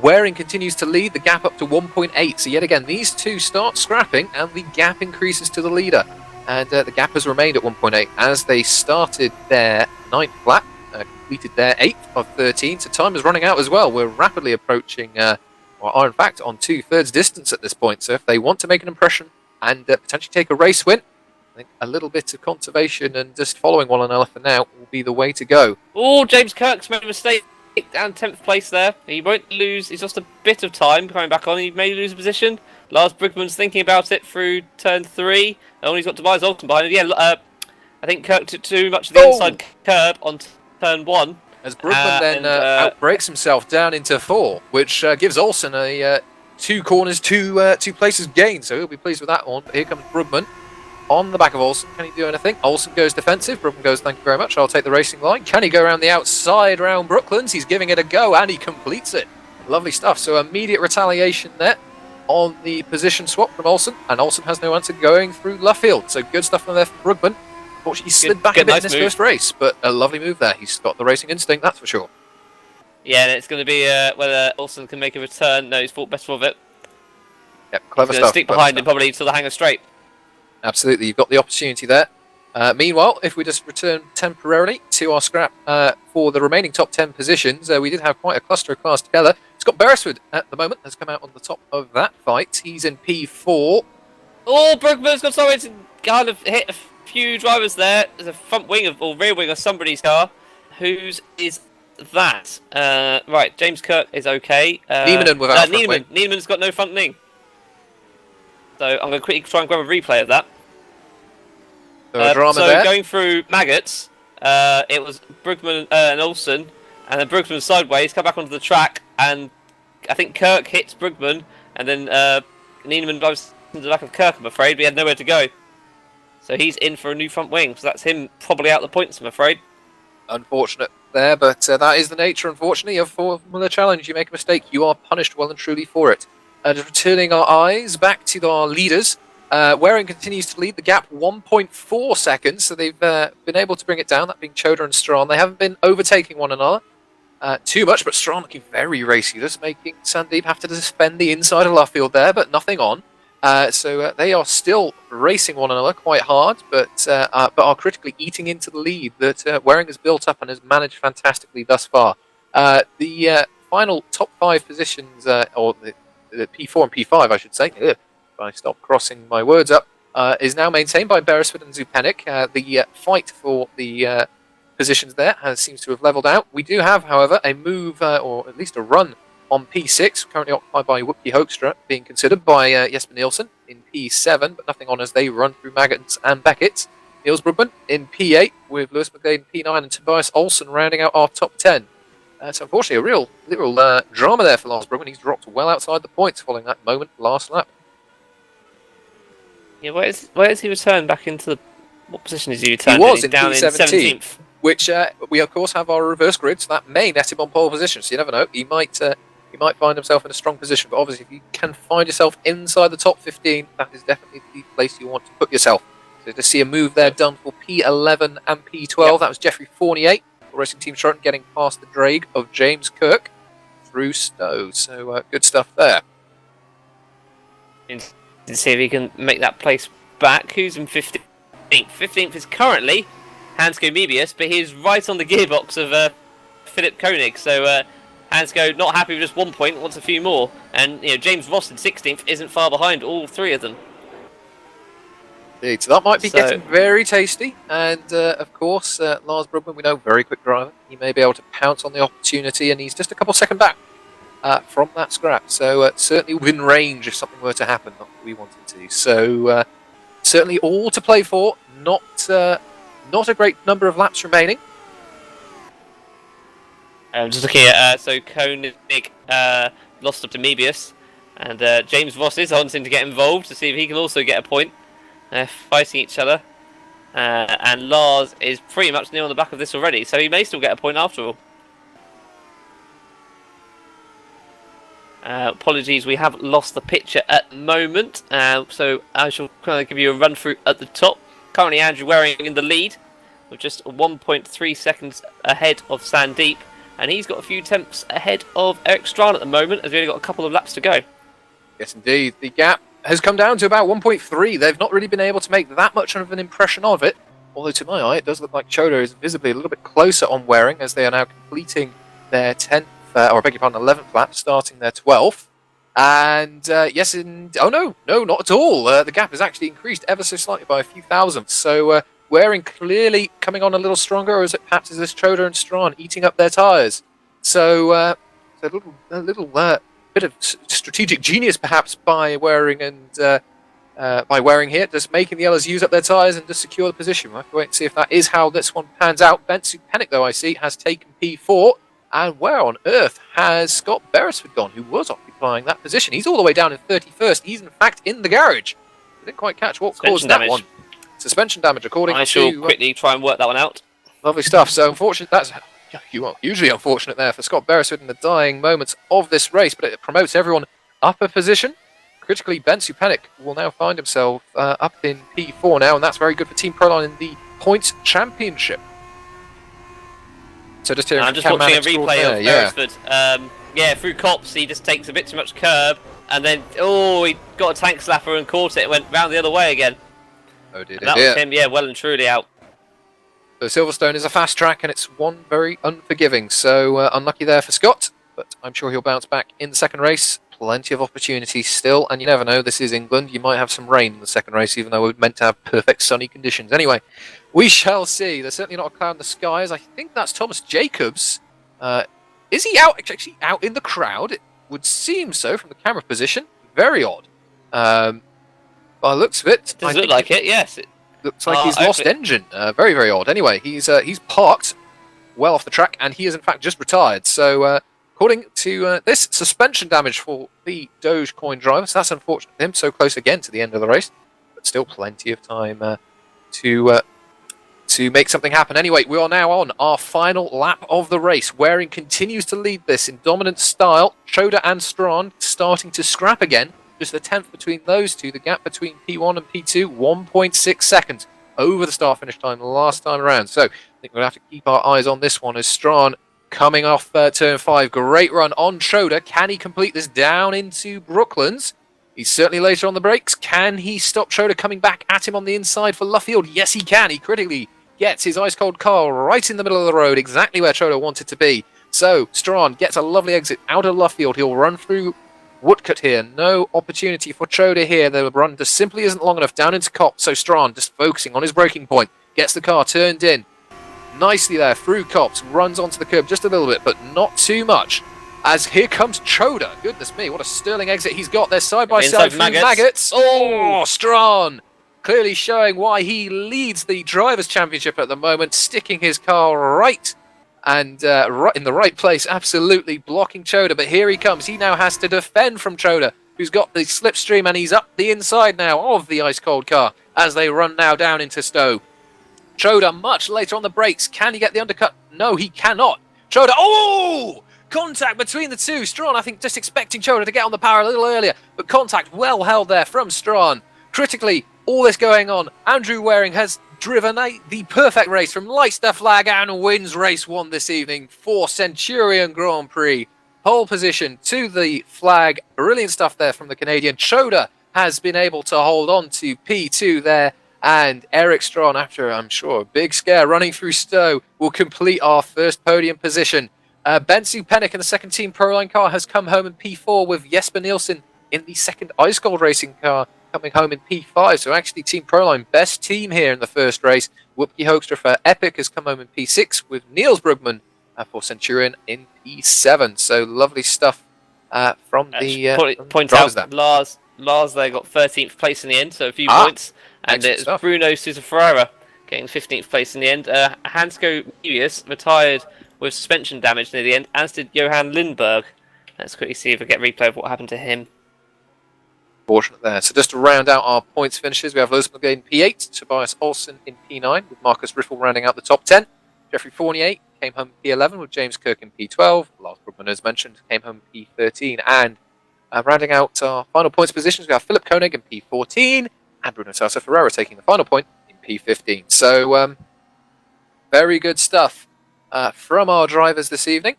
Waring continues to lead, the gap up to 1.8. So yet again, these two start scrapping and the gap increases to the leader. And the gap has remained at 1.8 as they started their 9th lap, completed their 8th of 13. So time is running out as well. We're rapidly approaching, or are in fact on 2/3 distance at this point. So if they want to make an impression and potentially take a race win, I think a little bit of conservation and just following one another for now will be the way to go. Oh, James Kirk's made a mistake. Down 10th place there. He won't lose. He's lost a bit of time coming back on. He may lose a position. Lars Brugman's thinking about it through turn 3. Only he's got Tobias Olsen behind him. Yeah, I think Kirk took too much of the inside curb on turn 1. As Brugman then outbrakes himself down into 4, which gives Olsen a 2 corners, 2 places gain. So he'll be pleased with that one. But here comes Brugman. On the back of Olsen, can he do anything? Olsen goes defensive. Brooklyn goes, thank you very much. I'll take the racing line. Can he go around the outside round Brooklands? He's giving it a go and he completes it. Lovely stuff. So immediate retaliation there on the position swap from Olsen. And Olsen has no answer going through Luffield. So good stuff from there from Brugman. Unfortunately, he slid back a bit in his first race. But a lovely move there. He's got the racing instinct, that's for sure. Yeah, and it's going to be whether Olsen can make a return. No, he's thought better of it. Yep, clever stuff. Stick behind him probably till the hanger straight. Absolutely, you've got the opportunity there. Meanwhile, if we just return temporarily to our scrap for the remaining top 10 positions, we did have quite a cluster of cars together. Scott Beresford at the moment has come out on the top of that fight. He's in P4. Oh, Brugman's got somewhere to kind of hit a few drivers there. There's a front wing or rear wing of somebody's car. Whose is that? Right, James Kirk is okay. Niemanen without front wing. Niemann's got no front wing. So I'm going to quickly try and grab a replay of that. So there. Going through Maggots, it was Brugman and Olsen, and then Brugman sideways, come back onto the track, and I think Kirk hits Brugman, and then Niemann drives into the back of Kirk, I'm afraid, but he had nowhere to go. So he's in for a new front wing, so that's him probably out the points, I'm afraid. Unfortunate there, but that is the nature, unfortunately, of Formula Challenge. You make a mistake, you are punished well and truly for it. Just returning our eyes back to our leaders. Waring continues to lead the gap 1.4 seconds, so they've been able to bring it down, that being Choda and Strawn. They haven't been overtaking one another too much, but Strawn looking very racy, just making Sandeep have to defend the inside of Luffield there, but nothing on. So they are still racing one another quite hard, but are critically eating into the lead that Waring has built up and has managed fantastically thus far. The final top 5 positions, or the P4 and P5, I should say, if I stop crossing my words up, is now maintained by Beresford and Zupanik. The fight for the positions there seems to have levelled out. We do have, however, a move, or at least a run, on P6, currently occupied by Whoopie Hoekstra, being considered by Jesper Nielsen in P7, but nothing on as they run through Maggotts and Beckett. Niels Brugman in P8, with Lewis McGlade in P9 and Tobias Olsen rounding out our top 10. So unfortunately, a real drama there for Lars Brugman. He's dropped well outside the points following that moment last lap. Yeah, where is he returned back into the... What position is he returned? He was in down P17. in 17th. Which we of course have our reverse grid, so that may net him on pole position. So you never know; he might find himself in a strong position. But obviously, if you can find yourself inside the top 15, that is definitely the place you want to put yourself. So to see a move there done for P11 and P12, Yep. that was Jeffrey Fournier, Racing Team Shorten, getting past the drag of James Kirk through Stowe. So good stuff there. To see if he can make that place back. Who's in 15th? 15th is currently Hansko Mebius, but he's right on the gearbox of Philip Koenig. So Hansko not happy with just 1 point, wants a few more. And James Ross in 16th isn't far behind all 3 of them. Indeed. So that might be getting very tasty. And of course, Lars Brugman, we know, very quick driver. He may be able to pounce on the opportunity, and he's just a couple second back from that scrap. So certainly within range if something were to happen, not that we wanted to. So certainly all to play for. Not a great number of laps remaining. Just looking at so Koenig lost up to Mebius, and James Ross is wanting to get involved to see if he can also get a point. Fighting each other, and Lars is pretty much near on the back of this already, so he may still get a point after all. Apologies, we have lost the picture at the moment, so I shall kind of give you a run through at the top. Currently Andrew Waring in the lead, with just 1.3 seconds ahead of Sandeep, and he's got a few tenths ahead of Eric Strachan at the moment, as we've only got a couple of laps to go. Yes, indeed. The gap has come down to about 1.3. They've not really been able to make that much of an impression of it, although to my eye it does look like Choda is visibly a little bit closer on Waring, as they are now completing their 10th, or I beg your pardon, 11th lap, starting their 12th. And oh no, not at all. The gap has actually increased ever so slightly by a few thousandths. So Waring clearly coming on a little stronger, or is it perhaps is this Choda and Strachan eating up their tyres? So a little bit of strategic genius perhaps by Waring and by Waring here, just making the others use up their tyres and just secure the position. We'll have to wait and see if that is how this one pans out. Bensu Pennick, though, I see, has taken P4. And where on earth has Scott Beresford gone, who was occupying that position? He's all the way down in 31st. He's, in fact, in the garage. I didn't quite catch what caused that one. Suspension damage, according to... I shall quickly try and work that one out. Lovely stuff. So, unfortunate, that's hugely unfortunate there for Scott Beresford in the dying moments of this race, but it promotes everyone up a position. Critically, Bensu Pennick will now find himself up in P4 now, and that's very good for Team Proline in the points championship. So just here, I'm just watching a replay of Beresford. Through Cops, he just takes a bit too much curb, and then he got a tank slapper and caught it. It went round the other way again. Oh dear, that was him, well and truly out. So Silverstone is a fast track, and it's one very unforgiving. So unlucky there for Scott, but I'm sure he'll bounce back in the second race. Plenty of opportunities still, and you never know. This is England. You might have some rain in the second race, even though we're meant to have perfect sunny conditions. Anyway, we shall see. There's certainly not a cloud in the skies. I think that's Thomas Jacobs. Is he actually out in the crowd? It would seem so from the camera position. Very odd. By the looks of it, does look like it. Yes, it looks like he's lost engine. Very, very odd. Anyway, he's parked well off the track, and he is in fact just retired. So. According to this, suspension damage for the Dogecoin driver, so that's unfortunate for him, so close again to the end of the race, but still plenty of time to make something happen. Anyway, we are now on our final lap of the race. Waring continues to lead this in dominant style. Choda and Strachan starting to scrap again. Just the 10th between those two. The gap between P1 and P2, 1.6 seconds over the start-finish time last time around. So I think we'll have to keep our eyes on this one as Strachan coming off turn 5. Great run on Choda. Can he complete this down into Brooklands? He's certainly later on the brakes. Can he stop Schroeder coming back at him on the inside for Luffield? Yes, he can. He critically gets his ice-cold car right in the middle of the road, exactly where Schroeder wanted to be. So, Strawn gets a lovely exit out of Luffield. He'll run through Woodcut here. No opportunity for Schroeder here. The run just simply isn't long enough down into Cop. So, Strawn just focusing on his braking point. Gets the car turned in. Nicely there, through Cops, runs onto the curb just a little bit, but not too much. As here comes Choda. Goodness me, what a sterling exit he's got there side by side through Maggots. Oh, Strawn clearly showing why he leads the Drivers' Championship at the moment, sticking his car right and right in the right place, absolutely blocking Choda. But here he comes. He now has to defend from Choda, who's got the slipstream, and he's up the inside now of the ice-cold car as they run now down into Stowe. Choda much later on the brakes. Can he get the undercut? No, he cannot. Choda, oh! Contact between the two. Strawn, I think, just expecting Choda to get on the power a little earlier, but contact well held there from Strawn. Critically, all this going on, Andrew Waring has driven the perfect race from lights the flag and wins race 1 this evening for Centurion Grand Prix. Pole position to the flag. Brilliant stuff there from the Canadian. Choda has been able to hold on to P2 there. And Eric Strawn, after, I'm sure, a big scare running through Stowe, will complete our first podium position. Bensu Pennick in the second Team Proline car has come home in P4, with Jesper Nielsen in the second Ice Gold Racing car coming home in P5. So actually Team Proline, best team here in the first race. Whoopke Hoekstra for Epic has come home in P6, with Niels Brugman for Centurion in P7. So lovely stuff from the point out, Lars there got 13th place in the end, so a few points. And it's Bruno Sousa Ferreira getting 15th place in the end. Hansko Nevius retired with suspension damage near the end, as did Johan Lindberg. Let's quickly see if we get a replay of what happened to him. Fortunate there. So just to round out our points finishes, we have Lewis McGade in P8, Tobias Olsen in P9, with Marcus Riffle rounding out the top 10. Jeffrey Fournier came home in P11, with James Kirk in P12. Lars Brugman, as mentioned, came home in P13. And rounding out our final points positions, we have Philip Koenig in P14, and Bruno Sousa Ferreira taking the final point in P15. So, very good stuff from our drivers this evening.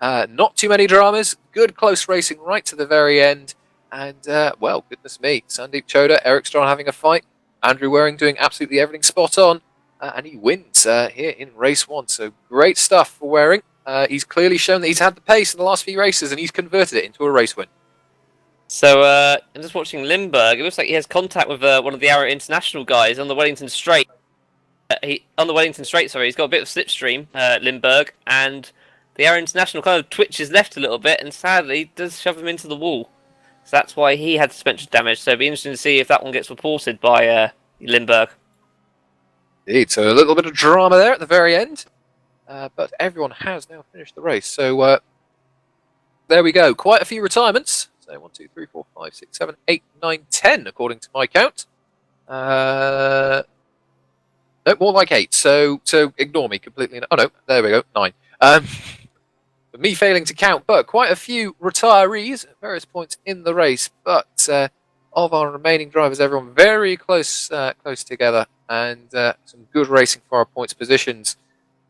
Not too many dramas. Good close racing right to the very end. And, well, goodness me. Sandeep Choda, Eric Strawn having a fight. Andrew Waring doing absolutely everything spot on. And he wins here in race 1. So, great stuff for Waring. He's clearly shown that he's had the pace in the last few races, and he's converted it into a race win. So, I'm just watching Lindberg. It looks like he has contact with one of the R08 International guys on the Wellington Straight. He's got a bit of slipstream, Lindberg, and the R08 International kind of twitches left a little bit, and sadly does shove him into the wall. So that's why he had suspension damage. So it'll be interesting to see if that one gets reported by Lindberg. Indeed. So a little bit of drama there at the very end, but everyone has now finished the race. So there we go. Quite a few retirements. So 1, 2, 3, 4, 5, 6, 7, 8, 9, 10, according to my count. No, more like 8. So ignore me completely. Oh no, there we go, 9. Me failing to count, but quite a few retirees at various points in the race. But of our remaining drivers, everyone very close together, and some good racing for our points positions.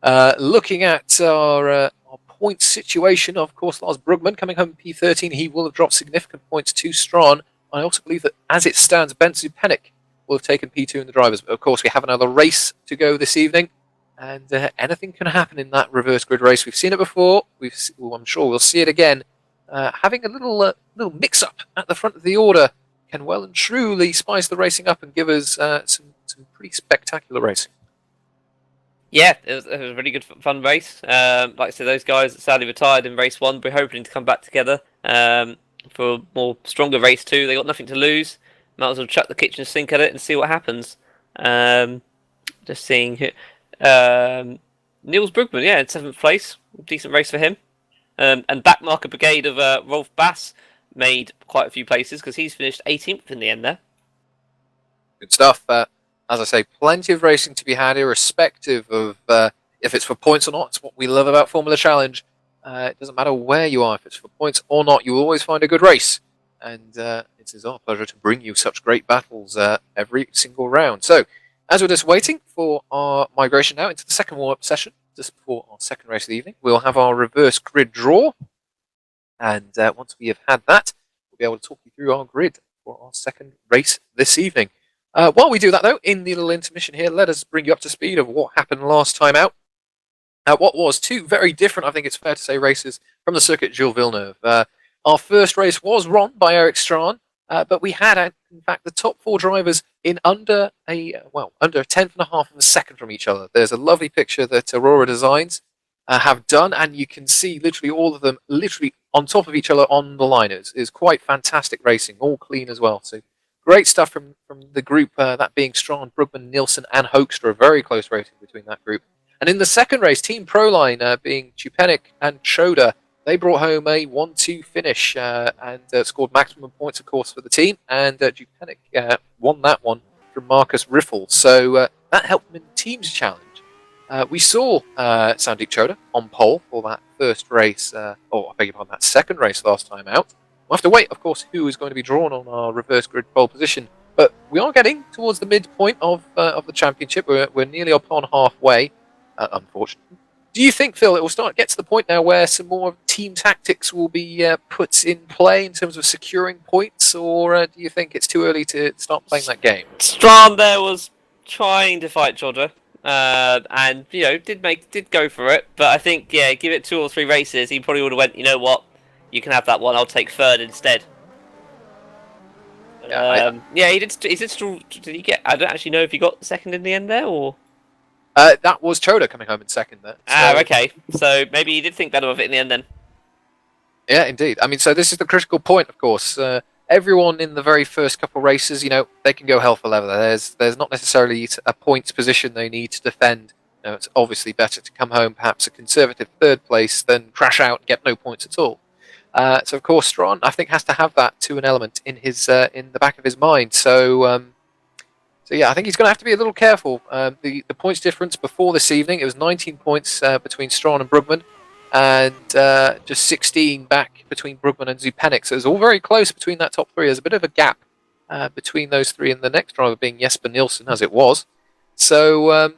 Looking at our points situation, of course, Lars Brugman coming home in P13. He will have dropped significant points to Strawn. I also believe that, as it stands, Bensu Pennick will have taken P2 in the drivers. But of course, we have another race to go this evening, and anything can happen in that reverse grid race. We've seen it before. I'm sure we'll see it again. Having a little mix-up at the front of the order can well and truly spice the racing up and give us some pretty spectacular racing. Yeah, it was a really good fun race. Like I said, those guys that sadly retired in race 1, we're hoping to come back together for a more stronger race 2. They got nothing to lose. Might as well chuck the kitchen sink at it and see what happens. Just seeing who. Niels Brugman, yeah, in 7th place. Decent race for him. And backmarker brigade of Rolf Bass made quite a few places because he's finished 18th in the end there. Good stuff. As I say, plenty of racing to be had, irrespective of if it's for points or not. It's what we love about Formula Challenge. It doesn't matter where you are, if it's for points or not, you will always find a good race. And it is our pleasure to bring you such great battles every single round. So, as we're just waiting for our migration now into the second warm-up session, just before our second race of the evening, we'll have our reverse grid draw. And once we have had that, we'll be able to talk you through our grid for our second race this evening. While we do that, though, in the little intermission here, let us bring you up to speed of what happened last time out. What was two very different, I think it's fair to say, races from the circuit Jules Villeneuve. Our first race was run by Eric Strahan, but we had, in fact, the top four drivers in under a tenth and a half of a second from each other. There's a lovely picture that Aurora Designs have done, and you can see literally all of them literally on top of each other on the line. It's quite fantastic racing, all clean as well. So great stuff from the group, that being Strahan, Brugman, Nielsen, and Hoekstra. A very close racing between that group. And in the second race, Team Proline, being Chupenik and Choda, they brought home a 1-2 finish and scored maximum points, of course, for the team. And Chupenik won that one from Marcus Riffle. So that helped them in the team's challenge. We saw Sandeep Choda on pole for that first race, that second race last time out. We'll have to wait, of course, who is going to be drawn on our reverse grid pole position. But we are getting towards the midpoint of the championship. We're nearly upon halfway. Unfortunately. Do you think, Phil, it will get to the point now where some more team tactics will be put in play in terms of securing points, or do you think it's too early to start playing that game? Strahan there was trying to fight Choda, and did go for it, but I think give it 2 or 3 races, he probably would have went, you know what, you can have that one, I'll take third instead. He did. Did he get? I don't actually know if he got second in the end there, or. That was Choda coming home in second there. So, okay. So maybe he did think better of it in the end then. Yeah, indeed. I mean, so this is the critical point, of course. Everyone in the very first couple of races, they can go hell for leather. There's not necessarily a points position they need to defend. It's obviously better to come home perhaps a conservative third place than crash out and get no points at all. So, of course, Strahan, I think, has to have that to an element in his in the back of his mind. So yeah, I think he's going to have to be a little careful. The points difference before this evening, it was 19 points between Strahan and Brugman, and just 16 back between Brugman and Zupenik. So it's all very close between that top three. There's a bit of a gap between those three, and the next driver being Jesper Nielsen, as it was. So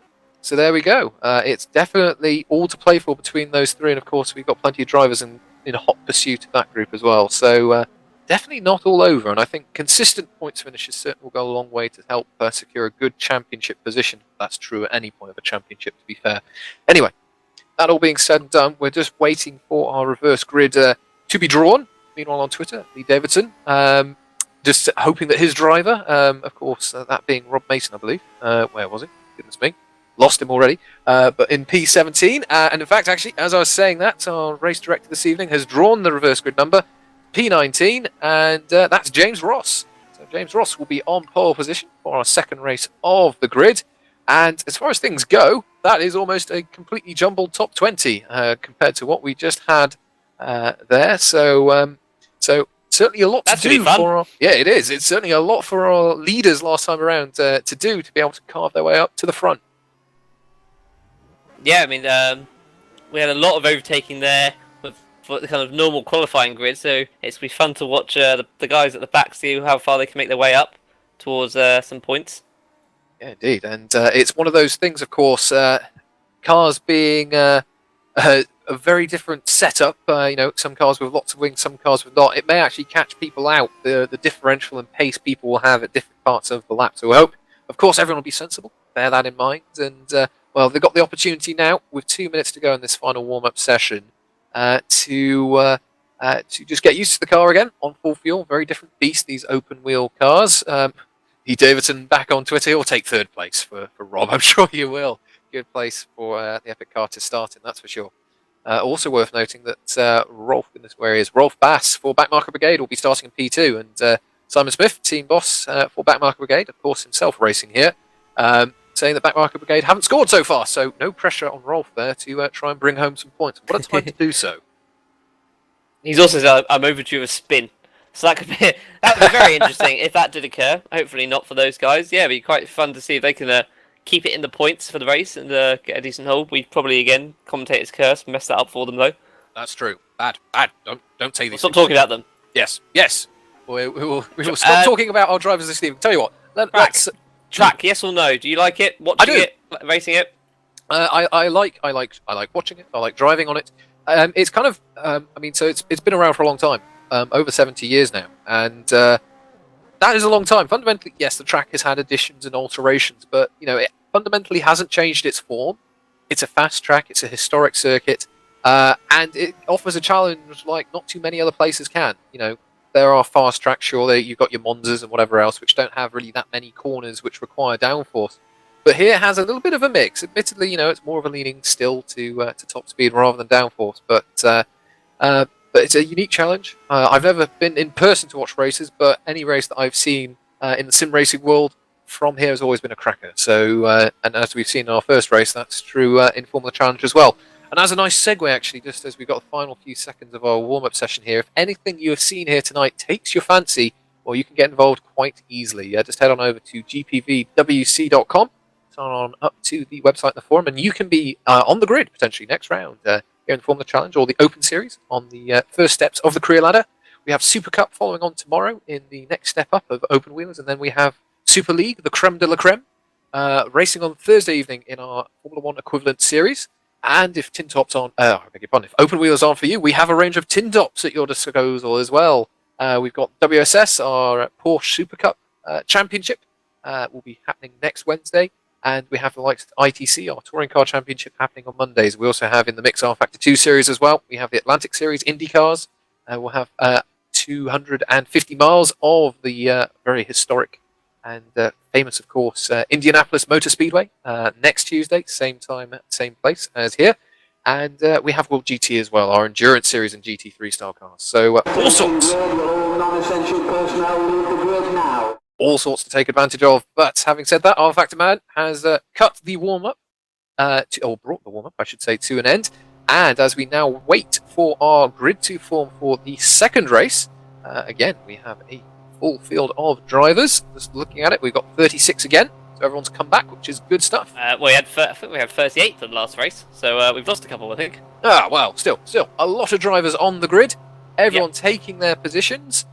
there we go. It's definitely all to play for between those three, and of course we've got plenty of drivers in hot pursuit of that group as well. So definitely not all over, and I think consistent points finishes certainly will go a long way to help secure a good championship position. That's true at any point of a championship, to be fair. Anyway, that all being said and done, we're just waiting for our reverse grid to be drawn. Meanwhile, on Twitter, Lee Davidson, just hoping that his driver, of course, that being Rob Mason, I believe. Where was he? Goodness me. Lost him already. But in P17, and in fact, actually, as I was saying that, our race director this evening has drawn the reverse grid number, P19, and that's James Ross. So James Ross will be on pole position for our second race of the grid. And as far as things go, that is almost a completely jumbled top 20 compared to what we just had there. So certainly a lot That's to do fun. for our... Yeah, it is. It's certainly a lot for our leaders last time around to do to be able to carve their way up to the front. Yeah, I mean, we had a lot of overtaking there for the kind of normal qualifying grid, so it's be fun to watch the guys at the back see how far they can make their way up towards some points. Yeah, indeed, and it's one of those things, of course, cars being a very different setup, some cars with lots of wings, some cars with not, it may actually catch people out, the differential and pace people will have at different parts of the lap. So we hope, of course, everyone will be sensible, bear that in mind, and well, they've got the opportunity now, with 2 minutes to go in this final warm-up session, to just get used to the car again on full fuel. Very different beast, these open wheel cars. E. Davidson back on Twitter, he'll take third place for Rob, I'm sure you will. Good place for the epic car to start in, that's for sure. Also worth noting that Rolf Bass for Backmarker Brigade will be starting in P2, and Simon Smith, team boss for Backmarker Brigade, of course himself racing here, saying that Backmarker Brigade haven't scored so far, so no pressure on Rolf there to try and bring home some points. What a time to do so. He's also said, I'm overdue a spin. So that would be very interesting if that did occur. Hopefully not for those guys. Yeah, it'd be quite fun to see if they can keep it in the points for the race and get a decent hold. We'd probably, again, commentator's curse, mess that up for them, though. That's true. Bad. Don't say this. Stop talking about them. Yes. We will stop talking about our drivers this evening. Tell you what. Let's... Track, yes or no? Do you like it? Watching it? Racing it? I like watching it. I like driving on it. It's kind of, so it's been around for a long time, over 70 years now, and that that is a long time. Fundamentally, yes, the track has had additions and alterations, but it fundamentally hasn't changed its form. It's a fast track. It's a historic circuit, and it offers a challenge like not too many other places can. There are fast tracks, sure. You've got your Monzas and whatever else, which don't have really that many corners which require downforce. But here it has a little bit of a mix. Admittedly, it's more of a leaning still to top speed rather than downforce, but it's a unique challenge. I've never been in person to watch races, but any race that I've seen in the sim racing world from here has always been a cracker. So, and as we've seen in our first race, that's true in Formula Challenge as well. And as a nice segue, actually, just as we've got the final few seconds of our warm-up session here, if anything you have seen here tonight takes your fancy, well, you can get involved quite easily. Just head on over to GPVWC.com, sign on up to the website and the forum, and you can be on the grid potentially next round here in the Formula Challenge or the Open Series on the first steps of the career ladder. We have Super Cup following on tomorrow in the next step up of Open Wheelers, and then we have Super League, the creme de la creme, racing on Thursday evening in our Formula 1 equivalent series. And if tin tops aren't, if Open Wheelers aren't for you, we have a range of tin tops at your disposal as well. We've got WSS, our Porsche Super Cup Championship, will be happening next Wednesday. And we have the likes of ITC, our Touring Car Championship, happening on Mondays. We also have in the mix our Factor 2 series as well. We have the Atlantic Series Indy Cars. We'll have 250 miles of the very historic and famous, of course, Indianapolis Motor Speedway next Tuesday, same time, same place as here. And we have World GT as well, our Endurance Series and GT3 style cars. So all sorts. Non-essential personnel leave the grid now. All sorts to take advantage of. But having said that, our Factor Man has cut the warm-up, or brought the warm-up, I should say, to an end. And as we now wait for our grid to form for the second race, again, we have a full field of drivers. Just looking at it, we've got 36 again. So everyone's come back, which is good stuff. I think we had 38 for the last race, so we've lost a couple, I think. Well, still, a lot of drivers on the grid. Everyone taking their positions.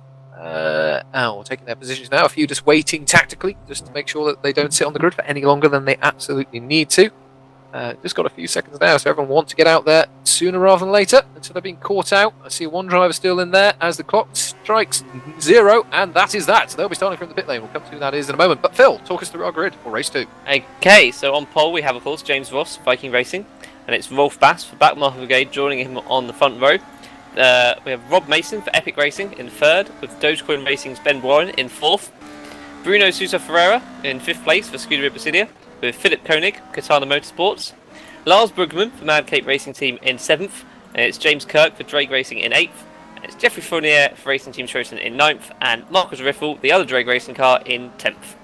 Taking their positions now. A few just waiting tactically, just to make sure that they don't sit on the grid for any longer than they absolutely need to. Just got a few seconds now, so everyone wants to get out there sooner rather than later until they're being caught out. I see one driver still in there as the clock strikes 0, and that is that. So they'll be starting from the pit lane. We'll come to who that is in a moment. But Phil, talk us through our grid for race 2. Okay, so on pole we have, of course, James Ross, Viking Racing, and it's Rolf Bass for Backmarker Brigade joining him on the front row. We have Rob Mason for Epic Racing in 3rd, with Dogecoin Racing's Ben Warren in 4th. Bruno Sousa Ferreira in 5th place for Scuderia Basilia, with Philip Koenig, Katana Motorsports. Lars Brugman for Mad Cape Racing Team in 7th, and it's James Kirk for Drake Racing in 8th, and it's Jeffrey Fournier for Racing Team Trojan in 9th, and Marcus Riffle, the other Drake Racing car, in 10th.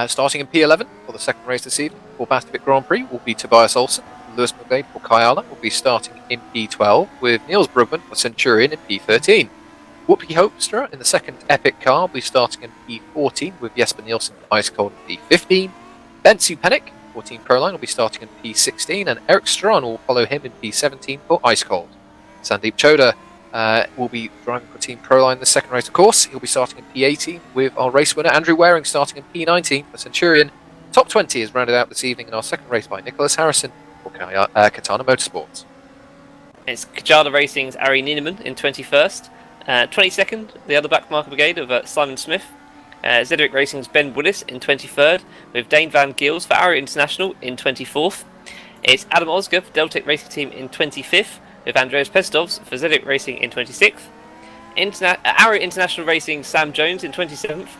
Starting in P11 for the second race this evening for Bastovik Grand Prix will be Tobias Olsen. Lewis McGlade for Kyala will be starting in P12, with Niels Brugman for Centurion in P13. Whoopi Hoekstra in the second Epic car will be starting in P14, with Jesper Nielsen for Ice Cold in P15. Bentsu Pennick for Team Proline will be starting in P16, and Eric Strawn will follow him in P17 for Ice Cold. Sandeep Choda will be driving for Team Proline in the second race, of course. He'll be starting in P18, with our race winner Andrew Waring starting in P19 for Centurion. Top 20 is rounded out this evening in our second race by Nicholas Harrison for Katana Motorsports. It's Kajada Racing's Ari Nieneman in 21st. 22nd, the other Backmarker Brigade of Simon Smith. Zedric Racing's Ben Willis in 23rd, with Dane Van Gils for Arrow International in 24th. It's Adam Osger for Deltec Racing Team in 25th, with Andreas Pestovs for Zedric Racing in 26th. Arrow International Racing Sam Jones in 27th.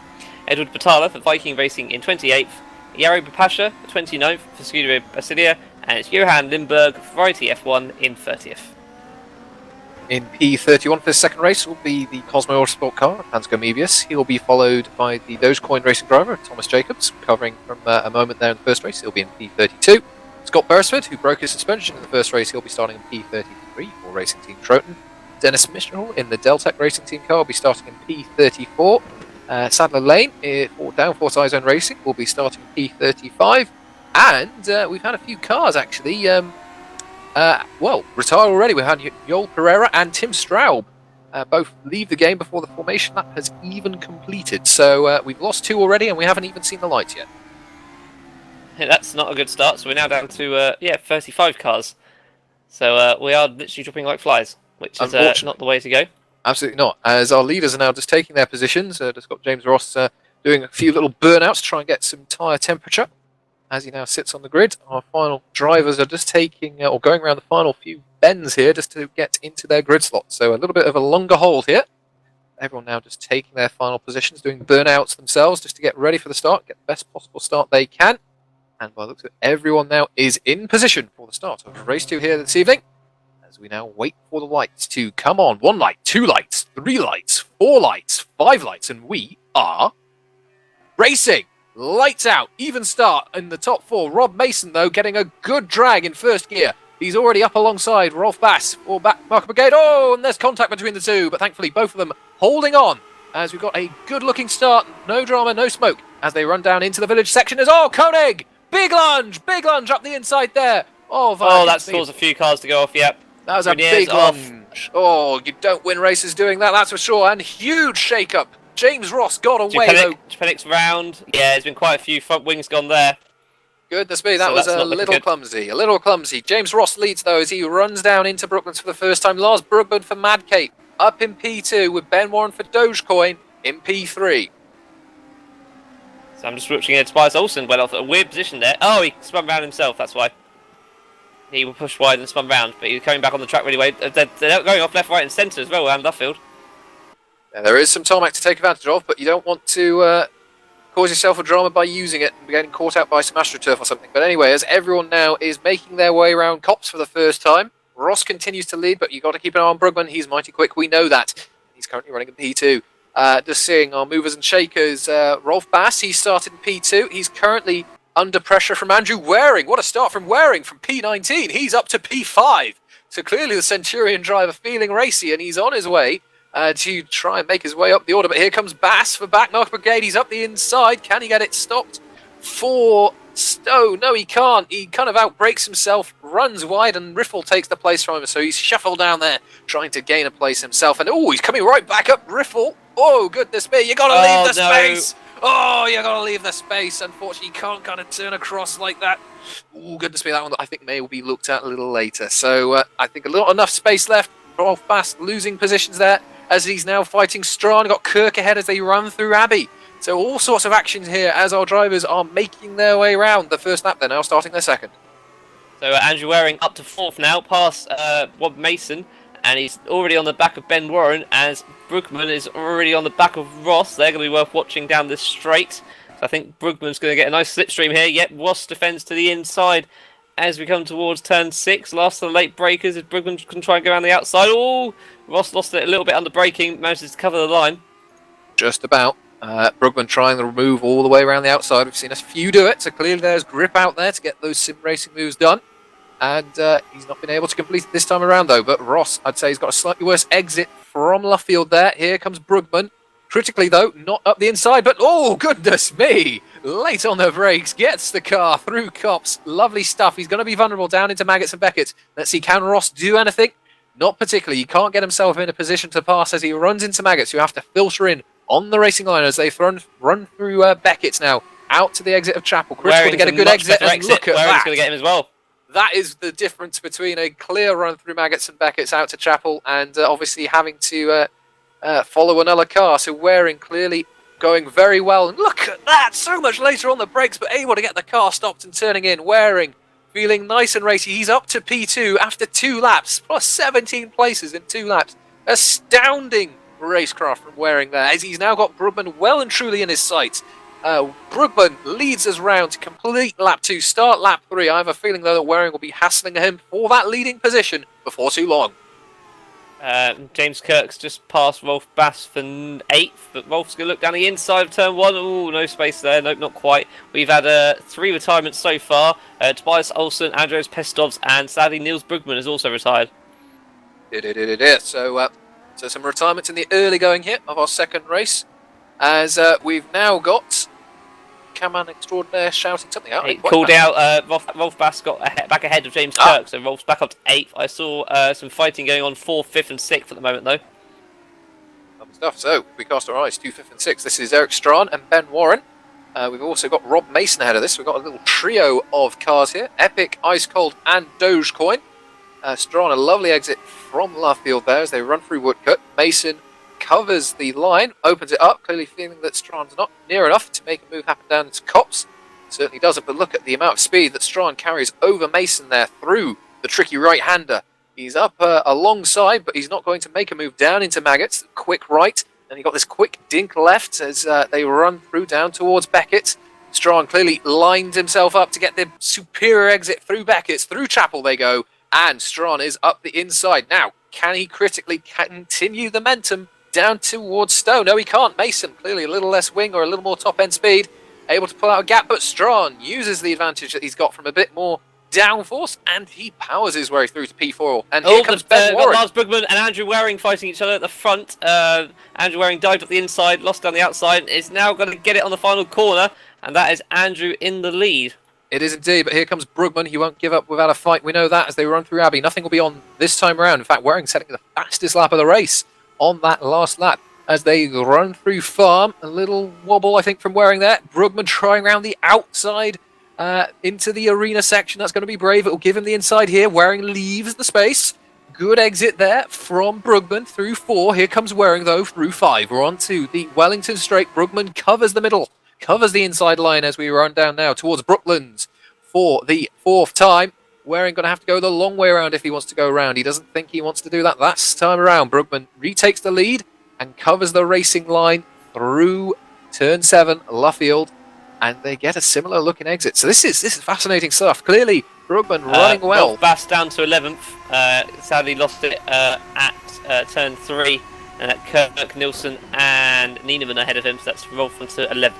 Edward Batala for Viking Racing in 28th. Yaro Bapasha for 29th for Scuderia Basilia, and it's Johan Lindberg for Variety F1 in 30th. In P31 for the second race will be the Cosmo Autosport car, Hansco Mebius. He will be followed by the Dogecoin Racing driver, Thomas Jacobs, covering from a moment there in the first race. He'll be in P32. Scott Beresford, who broke his suspension in the first race, he'll be starting in P33 for Racing Team Troton. Dennis Mishnell in the Deltec Racing Team car will be starting in P34. Sadler Lane for Downforce iZone Racing will be starting in P35. And we've had a few cars actually retire already. We've had Joel Pereira and Tim Straub both leave the game before the formation lap has even completed. So we've lost 2 already, and we haven't even seen the lights yet. Yeah, that's not a good start. So we're now down to 35 cars. So we are literally dropping like flies, which is not the way to go. Absolutely not. As our leaders are now just taking their positions, just got James Ross doing a few little burnouts to try and get some tyre temperature as he now sits on the grid. Our final drivers are just taking or going around the final few bends here just to get into their grid slot. So a little bit of a longer hold here. Everyone now just taking their final positions, doing burnouts themselves just to get ready for the start, get the best possible start they can. And by the looks of it, everyone now is in position for the start of race 2 here this evening. As we now wait for the lights to come on. 1 light, 2 lights, 3 lights, 4 lights, 5 lights, and we are racing. Lights out, even start in the top 4. Rob Mason, though, getting a good drag in first gear. He's already up alongside Rolf Bass or back Marco Brigade. Oh, and there's contact between the two, but thankfully both of them holding on as we've got a good-looking start. No drama, no smoke as they run down into the village section. As Koenig, big lunge up the inside there. Oh, that's caused a few cars to go off. Yep. That was a big lunge. Oh, you don't win races doing that, that's for sure. And huge shake-up. James Ross got away, though. Pennick's round. Yeah, there's been quite a few front wings gone there. Goodness me, that was a little clumsy. A little clumsy. James Ross leads, though, as he runs down into Brooklands for the first time. Lars Brugman for Mad Cape up in P2 with Ben Warren for Dogecoin in P3. So I'm just watching it. Tobias Olsen went off at a weird position there. Oh, he spun round himself, that's why. He will push wide and spun round, but he's coming back on the track really well. They're going off left, right and centre as well around Duffield. Yeah, there is some tarmac to take advantage of, but you don't want to cause yourself a drama by using it and getting caught out by some AstroTurf or something. But anyway, as everyone now is making their way around Copse for the first time, Ross continues to lead, but you've got to keep an eye on Brugman. He's mighty quick, we know that. He's currently running in P2. Just seeing our movers and shakers, Rolf Bass, he started in P2. He's currently under pressure from Andrew Waring. What a start from Waring from P19. He's up to P5. So clearly the Centurion driver feeling racy, and he's on his way to try and make his way up the order. But here comes Bass for back Mark Brigade. He's up the inside. Can he get it stopped? For Stowe. No, he can't. He kind of outbrakes himself, runs wide, and Riffle takes the place from him. So he's shuffled down there, trying to gain a place himself. And oh, he's coming right back up, Riffle. Oh, goodness me. You got to leave the space. Oh, you got to leave the space. Unfortunately, you can't kind of turn across like that. Oh, goodness me. That one I think may be looked at a little later. So I think enough space left. Rolf Bass losing positions there, as he's now fighting Strawn. Got Kirk ahead as they run through Abbey. So all sorts of actions here as our drivers are making their way around the first lap. They're now starting their second. So Andrew Waring up to 4th now, past Rob Mason, and he's already on the back of Ben Warren, as Brugman is already on the back of Ross. They're going to be worth watching down this straight. So I think Brugman's going to get a nice slipstream here. Yep, Ross defends to the inside as we come towards turn 6. Last of the late breakers, if Brugman can try and go around the outside. Oh, Ross lost it a little bit under braking, manages to cover the line. Just about. Brugman trying to move all the way around the outside. We've seen a few do it, so clearly there's grip out there to get those sim racing moves done. And he's not been able to complete it this time around, though. But Ross, I'd say, he's got a slightly worse exit from Luffield there. Here comes Brugman. Critically, though, not up the inside, but oh, goodness me! Late on the brakes, gets the car through Copse. Lovely stuff. He's going to be vulnerable down into Maggots and Beckett. Let's see, can Ross do anything? Not particularly. He can't get himself in a position to pass as he runs into Maggots, who have to filter in on the racing line as they run through Beckett's now, out to the exit of Chapel. Critical to get a good exit, and look at Waring's that. going to get him as well. That is the difference between a clear run through Maggots and Beckett's out to Chapel and obviously having to follow another car. So Waring clearly going very well. And look at that, so much later on the brakes, but able to get the car stopped and turning in. Waring feeling nice and racy. He's up to P2 after 2 laps, plus 17 places in 2 laps. Astounding racecraft from Waring there, as he's now got Brugman well and truly in his sights. Brugman leads us round to complete lap 2, start lap 3. I have a feeling, though, that Waring will be hassling him for that leading position before too long. James Kirk's just passed Rolf Bass for 8th, but Rolf's going to look down the inside of turn 1. Oh, no space there. Nope, not quite. We've had 3 retirements so far. Tobias Olsen, Andros Pestovs, and sadly Niels Brugman has also retired. So some retirements in the early going here of our second race, as we've now got Camman Extraordinaire shouting something out. He called out, Rolf Bass got back ahead of James Kirk, so Rolf's back up to 8th. I saw some fighting going on 4th, 5th and 6th at the moment, though. Lovely stuff. So we cast our eyes to 5th and 6th. This is Eric Strawn and Ben Warren. We've also got Rob Mason ahead of this. We've got a little trio of cars here. Epic, Ice Cold and Dogecoin. Strawn, a lovely exit from Luffield there as they run through Woodcut. Mason covers the line, opens it up, clearly feeling that Strawn's not near enough to make a move happen down into Cops. Certainly doesn't, but look at the amount of speed that Strawn carries over Mason there through the tricky right-hander. He's up alongside, but he's not going to make a move down into Maggots. Quick right, and he got this quick dink left as they run through down towards Beckett. Strawn clearly lined himself up to get the superior exit through Beckett's. Through Chapel they go, and Strawn is up the inside. Now, can he critically continue the momentum down towards Stowe? No, he can't. Mason, clearly a little less wing or a little more top-end speed, able to pull out a gap, but Strawn uses the advantage that he's got from a bit more downforce, and he powers his way through to P4. And here comes Ben Warren. Lars Brugman and Andrew Waring fighting each other at the front. Andrew Waring dived up the inside, lost down the outside, is now going to get it on the final corner, and that is Andrew in the lead. It is indeed, but here comes Brugman. He won't give up without a fight. We know that as they run through Abbey. Nothing will be on this time around. In fact, Waring setting the fastest lap of the race on that last lap as they run through Farm. A little wobble, I think, from Waring there. Brugman trying around the outside into the arena section. That's going to be brave. It will give him the inside here. Waring leaves the space. Good exit there from Brugman through 4. Here comes Waring, though, through 5. We're on to the Wellington straight. Brugman covers the middle, covers the inside line as we run down now towards Brooklands for the 4th time. Waring going to have to go the long way around if he wants to go around. He doesn't think he wants to do that this time around. Brugman retakes the lead and covers the racing line through turn 7, Luffield, and they get a similar looking exit. So this is fascinating stuff. Clearly, Brugman running well. Rolf Bass down to 11th. Sadly lost it at turn 3, and Kirk Nielsen and Nieneman ahead of him. So that's Rolf on to 11th.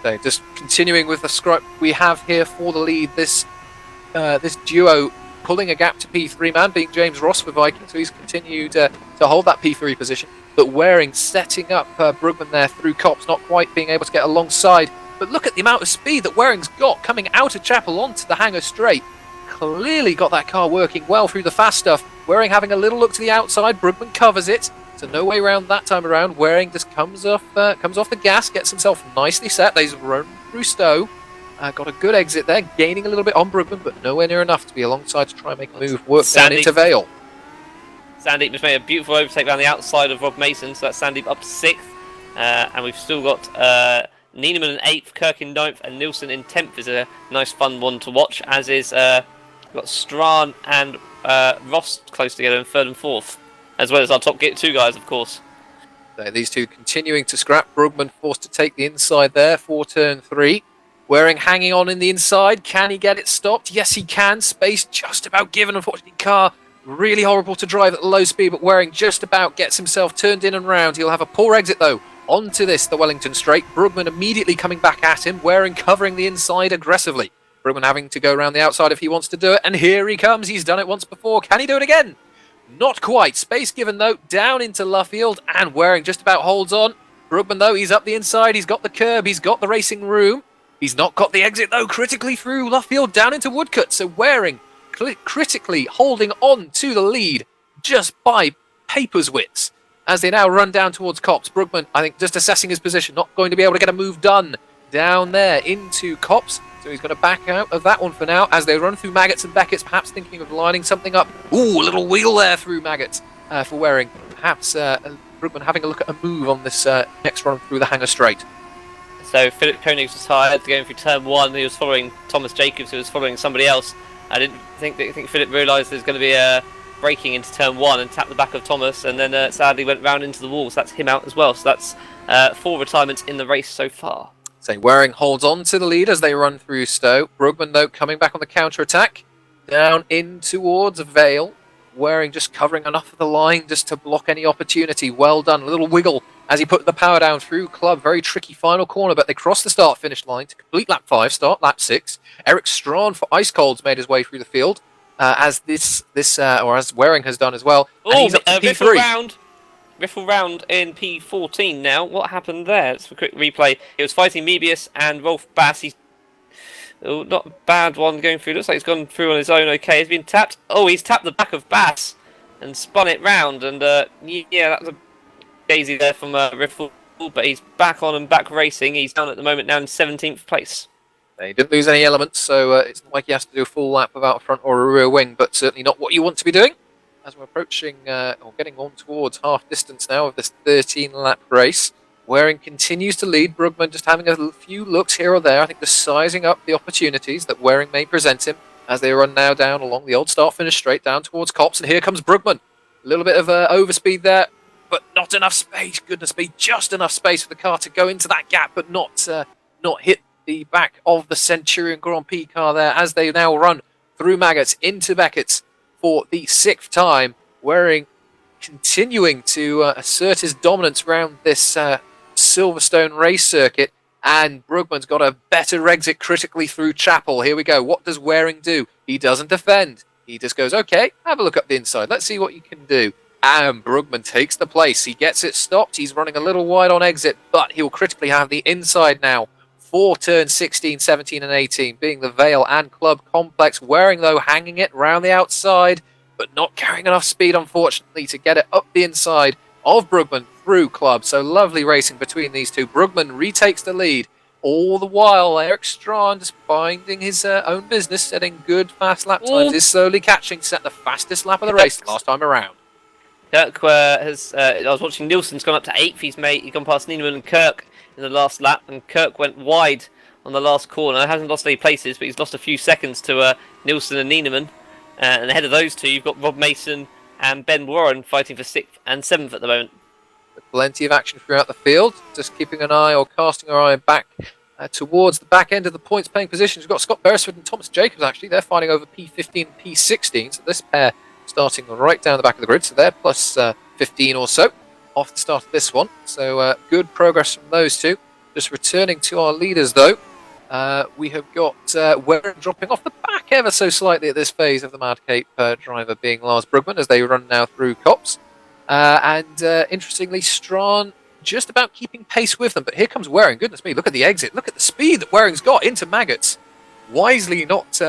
So just continuing with the script we have here for the lead. This duo pulling a gap to P3 man, being James Ross for Viking. So he's continued to hold that P3 position. But Waring setting up Brugman there through Cops, not quite being able to get alongside. But look at the amount of speed that Waring's got coming out of Chapel onto the hangar straight. Clearly got that car working well through the fast stuff. Waring having a little look to the outside. Brugman covers it. So no way around that time around. Waring just comes off the gas, gets himself nicely set. They've run through Stowe. Got a good exit there, gaining a little bit on Brugman, but nowhere near enough to be alongside to try and make a move work down into Vale. Sandeep just made a beautiful overtake down the outside of Rob Mason, so that's Sandeep up to 6th. And we've still got Nieneman in 8th, Kirk in 9th, and Nielsen in 10th is a nice fun one to watch, as is got Strawn and Ross close together in 3rd and 4th, as well as our top 2 guys, of course. So these two continuing to scrap. Brugman forced to take the inside there for turn 3. Waring hanging on in the inside. Can he get it stopped? Yes, he can. Space just about given. Unfortunately, car really horrible to drive at low speed, but Waring just about gets himself turned in and round. He'll have a poor exit, though, onto the Wellington straight. Brugman immediately coming back at him. Waring covering the inside aggressively. Brugman having to go around the outside if he wants to do it. And here he comes. He's done it once before. Can he do it again? Not quite. Space given, though, down into Luffield. And Waring just about holds on. Brugman, though, he's up the inside. He's got the curb. He's got the racing room. He's not got the exit, though, critically through Luffield down into Woodcut. So Waring critically holding on to the lead just by paper's widths as they now run down towards Cops. Brugman, I think, just assessing his position, not going to be able to get a move done down there into Cops. So he's going to back out of that one for now as they run through Maggots and Beckett's, perhaps thinking of lining something up. Ooh, a little wheel there through Maggots for Waring. Perhaps Brugman having a look at a move on this next run through the hangar straight. So Philip Koenig was tired going through turn 1. He was following Thomas Jacobs, who was following somebody else. I didn't think Philip realised there's going to be a braking into turn 1 and tapped the back of Thomas, and then sadly went round into the wall. So that's him out as well. So that's 4 retirements in the race so far. So Waring holds on to the lead as they run through Stowe. Brugman, though, coming back on the counter-attack. Down in towards Vale. Waring just covering enough of the line just to block any opportunity. Well done. A little wiggle as he put the power down through Club. Very tricky final corner, but they cross the start-finish line to complete lap 5, start lap 6. Eric Strawn for Ice Colds made his way through the field, as as Waring has done as well. And he's up to P3. Riffle round in P14 now. What happened there? It's a quick replay. He was fighting Mebius and Rolf Bass. He's not a bad one going through. Looks like he's gone through on his own okay. He's been tapped. Oh, he's tapped the back of Bass and spun it round. And yeah, that was a daisy there from Riffle. But he's back on and back racing. He's down at the moment now in 17th place. He didn't lose any elements, so it's not like he has to do a full lap without a front or a rear wing, but certainly not what you want to be doing. as we're approaching or getting on towards half distance now of this 13-lap race. Waring continues to lead. Brugman just having a few looks here or there. I think just sizing up the opportunities that Waring may present him as they run now down along the old start-finish straight down towards Copse. And here comes Brugman. A little bit of overspeed there, but not enough space. Goodness me, just enough space for the car to go into that gap, but not hit the back of the Centurion Grand Prix car there as they now run through Maggots into Beckett's for the 6th time. Waring continuing to assert his dominance around this Silverstone race circuit, and Brugman's got a better exit critically through Chapel. Here we go. What does Waring do? He doesn't defend. He just goes, okay, have a look up the inside. Let's see what you can do. And Brugman takes the place. He gets it stopped. He's running a little wide on exit, but he'll critically have the inside now for turns 16, 17 and 18, being the Vale and Club Complex. Waring, though, hanging it round the outside, but not carrying enough speed, unfortunately, to get it up the inside of Brugman through Club. So lovely racing between these two. Brugman retakes the lead. All the while, Eric Strawn just finding his own business, setting good fast lap times. Is slowly catching, set the fastest lap of the race last time around. Kirk has. I was watching Nielsen's gone up to 8th. He's gone past Niemann and Kirk in the last lap, and Kirk went wide on the last corner. Hasn't lost any places, but he's lost a few seconds to Nielsen and Niemann. And ahead of those two, you've got Rob Mason and Ben Warren fighting for 6th and 7th at the moment. Plenty of action throughout the field. Just keeping an eye or casting our eye back towards the back end of the points paying positions. We've got Scott Beresford and Thomas Jacobs, actually. They're fighting over P15 and P16. So this pair starting right down the back of the grid. So they're plus 15 or so off the start of this one. So good progress from those two. Just returning to our leaders, though. We have got Waring dropping off the back ever so slightly at this phase of the Mad Cape driver, being Lars Brugman, as they run now through Copse. And interestingly, Strawn just about keeping pace with them. But here comes Waring. Goodness me, look at the exit. Look at the speed that Waring's got into Maggots. Wisely not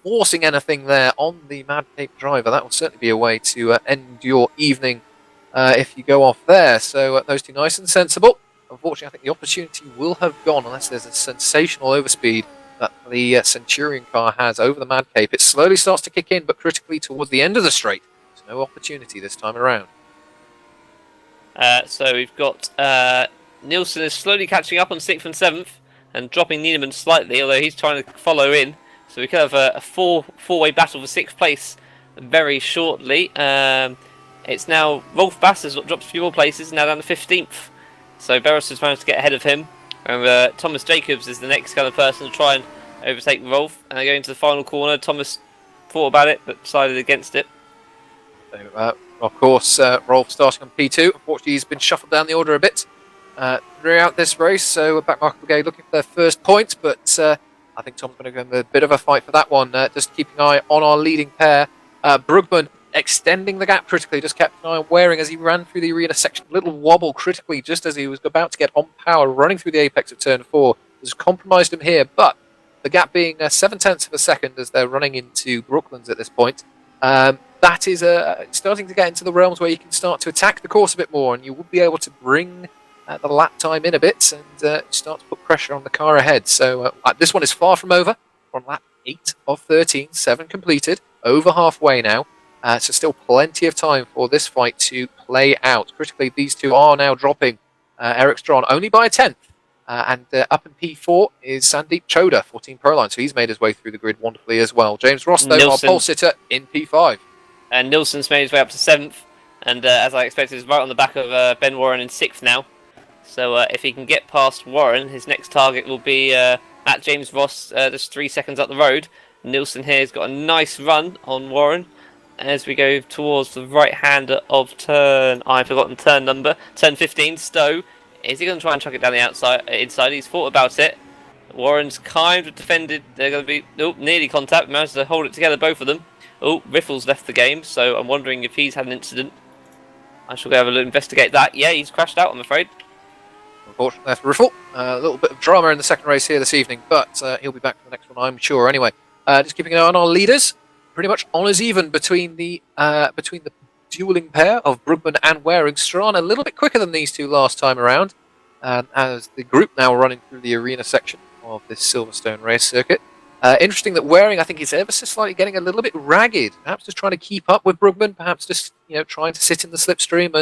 forcing anything there on the Mad Cape driver. That will certainly be a way to end your evening if you go off there. So those two nice and sensible. Unfortunately, I think the opportunity will have gone unless there's a sensational overspeed that the Centurion car has over the Mad Cape. It slowly starts to kick in, but critically towards the end of the straight. There's no opportunity this time around. So we've got Nielsen is slowly catching up on 6th and 7th and dropping Niemann slightly, although he's trying to follow in. So we could have a four-way battle for 6th place very shortly. It's now Rolf Bass has dropped a few more places, now down to 15th. So Beres has managed to get ahead of him. And Thomas Jacobs is the next kind of person to try and overtake Rolf. And they're going to the final corner. Thomas thought about it, but decided against it. So, of course, Rolf starting on P2. Unfortunately, he's been shuffled down the order a bit throughout this race. So Backmarker Brigade looking for their first point. But I think Tom's going to go in a bit of a fight for that one. Just keeping an eye on our leading pair. Brugman extending the gap critically, just kept an eye on Waring as he ran through the arena section. Little wobble critically just as he was about to get on power, running through the apex of turn 4. Has compromised him here, but the gap being 7/10 of a second as they're running into Brooklands at this point. That is starting to get into the realms where you can start to attack the course a bit more, and you will be able to bring the lap time in a bit and start to put pressure on the car ahead. So this one is far from over. We're on lap 8 of 13, 7 completed, over halfway now. So still plenty of time for this fight to play out. Critically, these two are now dropping Eric Strawn only by a 10th. And up in P4 is Sandeep Choda, 14 Proline. So he's made his way through the grid wonderfully as well. James Ross, though, our pole sitter in P5. And Nilsson's made his way up to 7th. And as I expected, is right on the back of Ben Warren in 6th now. So if he can get past Warren, his next target will be at James Ross, just 3 seconds up the road. Nilsson here has got a nice run on Warren as we go towards the right hand of turn. I've forgotten turn number. Turn 15. Stowe. Is he going to try and chuck it down the inside? He's thought about it. Warren's kind of defended. They're going to be nearly contact. Managed to hold it together, both of them. Oh, Riffles left the game, so I'm wondering if he's had an incident. I shall go have a look, investigate that. Yeah, he's crashed out, I'm afraid. Unfortunately for Riffle. A little bit of drama in the second race here this evening, but he'll be back for the next one, I'm sure. Anyway, just keeping an eye on our leaders. Pretty much honours even between the dueling pair of Brugman and Waring. Strawn a little bit quicker than these two last time around, as the group now running through the arena section of this Silverstone race circuit. Interesting that Waring, I think, is ever so slightly getting a little bit ragged. Perhaps just trying to keep up with Brugman. Perhaps just trying to sit in the slipstream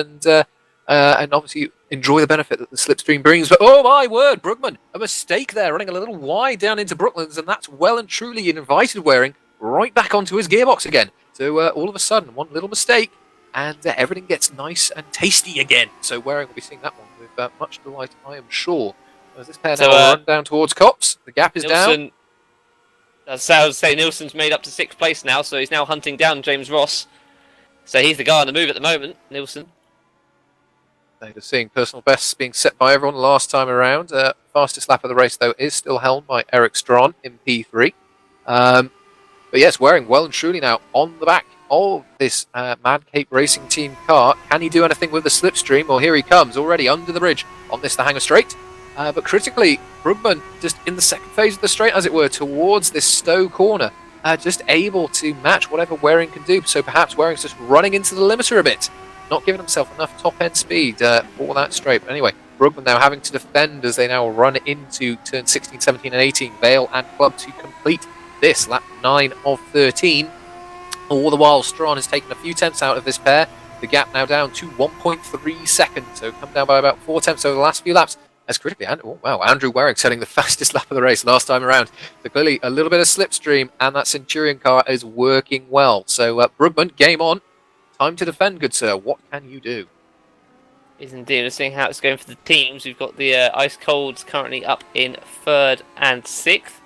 and obviously enjoy the benefit that the slipstream brings. But oh my word, Brugman, a mistake there, running a little wide down into Brooklands, and that's well and truly invited Waring right back onto his gearbox again. So all of a sudden, one little mistake, and everything gets nice and tasty again. So Waring will be seeing that one with much delight, I am sure. As this pair now run down towards Cops, the gap is down. As I would say, Nielsen's made up to 6th place now, so he's now hunting down James Ross. So he's the guy on the move at the moment, Nielsen. They're seeing personal bests being set by everyone last time around. Fastest lap of the race, though, is still held by Eric Strawn in P3. But yes, Waring well and truly now on the back of this Mad Cape Racing Team car. Can he do anything with the slipstream? Well, here he comes, already under the bridge on this, the Hangar Straight. But critically, Brugman just in the second phase of the straight, as it were, towards this Stowe corner, just able to match whatever Waring can do. So perhaps Waring's just running into the limiter a bit, not giving himself enough top-end speed for that straight. But anyway, Brugman now having to defend as they now run into turn 16, 17 and 18, Vale and Club to complete this lap 9 of 13. All the while, Strawn has taken a few tenths out of this pair. The gap now down to 1.3 seconds, so come down by about 4 tenths over the last few laps. As critically, Andrew Waring setting the fastest lap of the race last time around. So clearly a little bit of slipstream, and that Centurion car is working well. So Brugman, game on. Time to defend, good sir. What can you do? Is indeed. We're seeing how it's going for the teams. We've got the Ice Colds currently up in 3rd and 6th.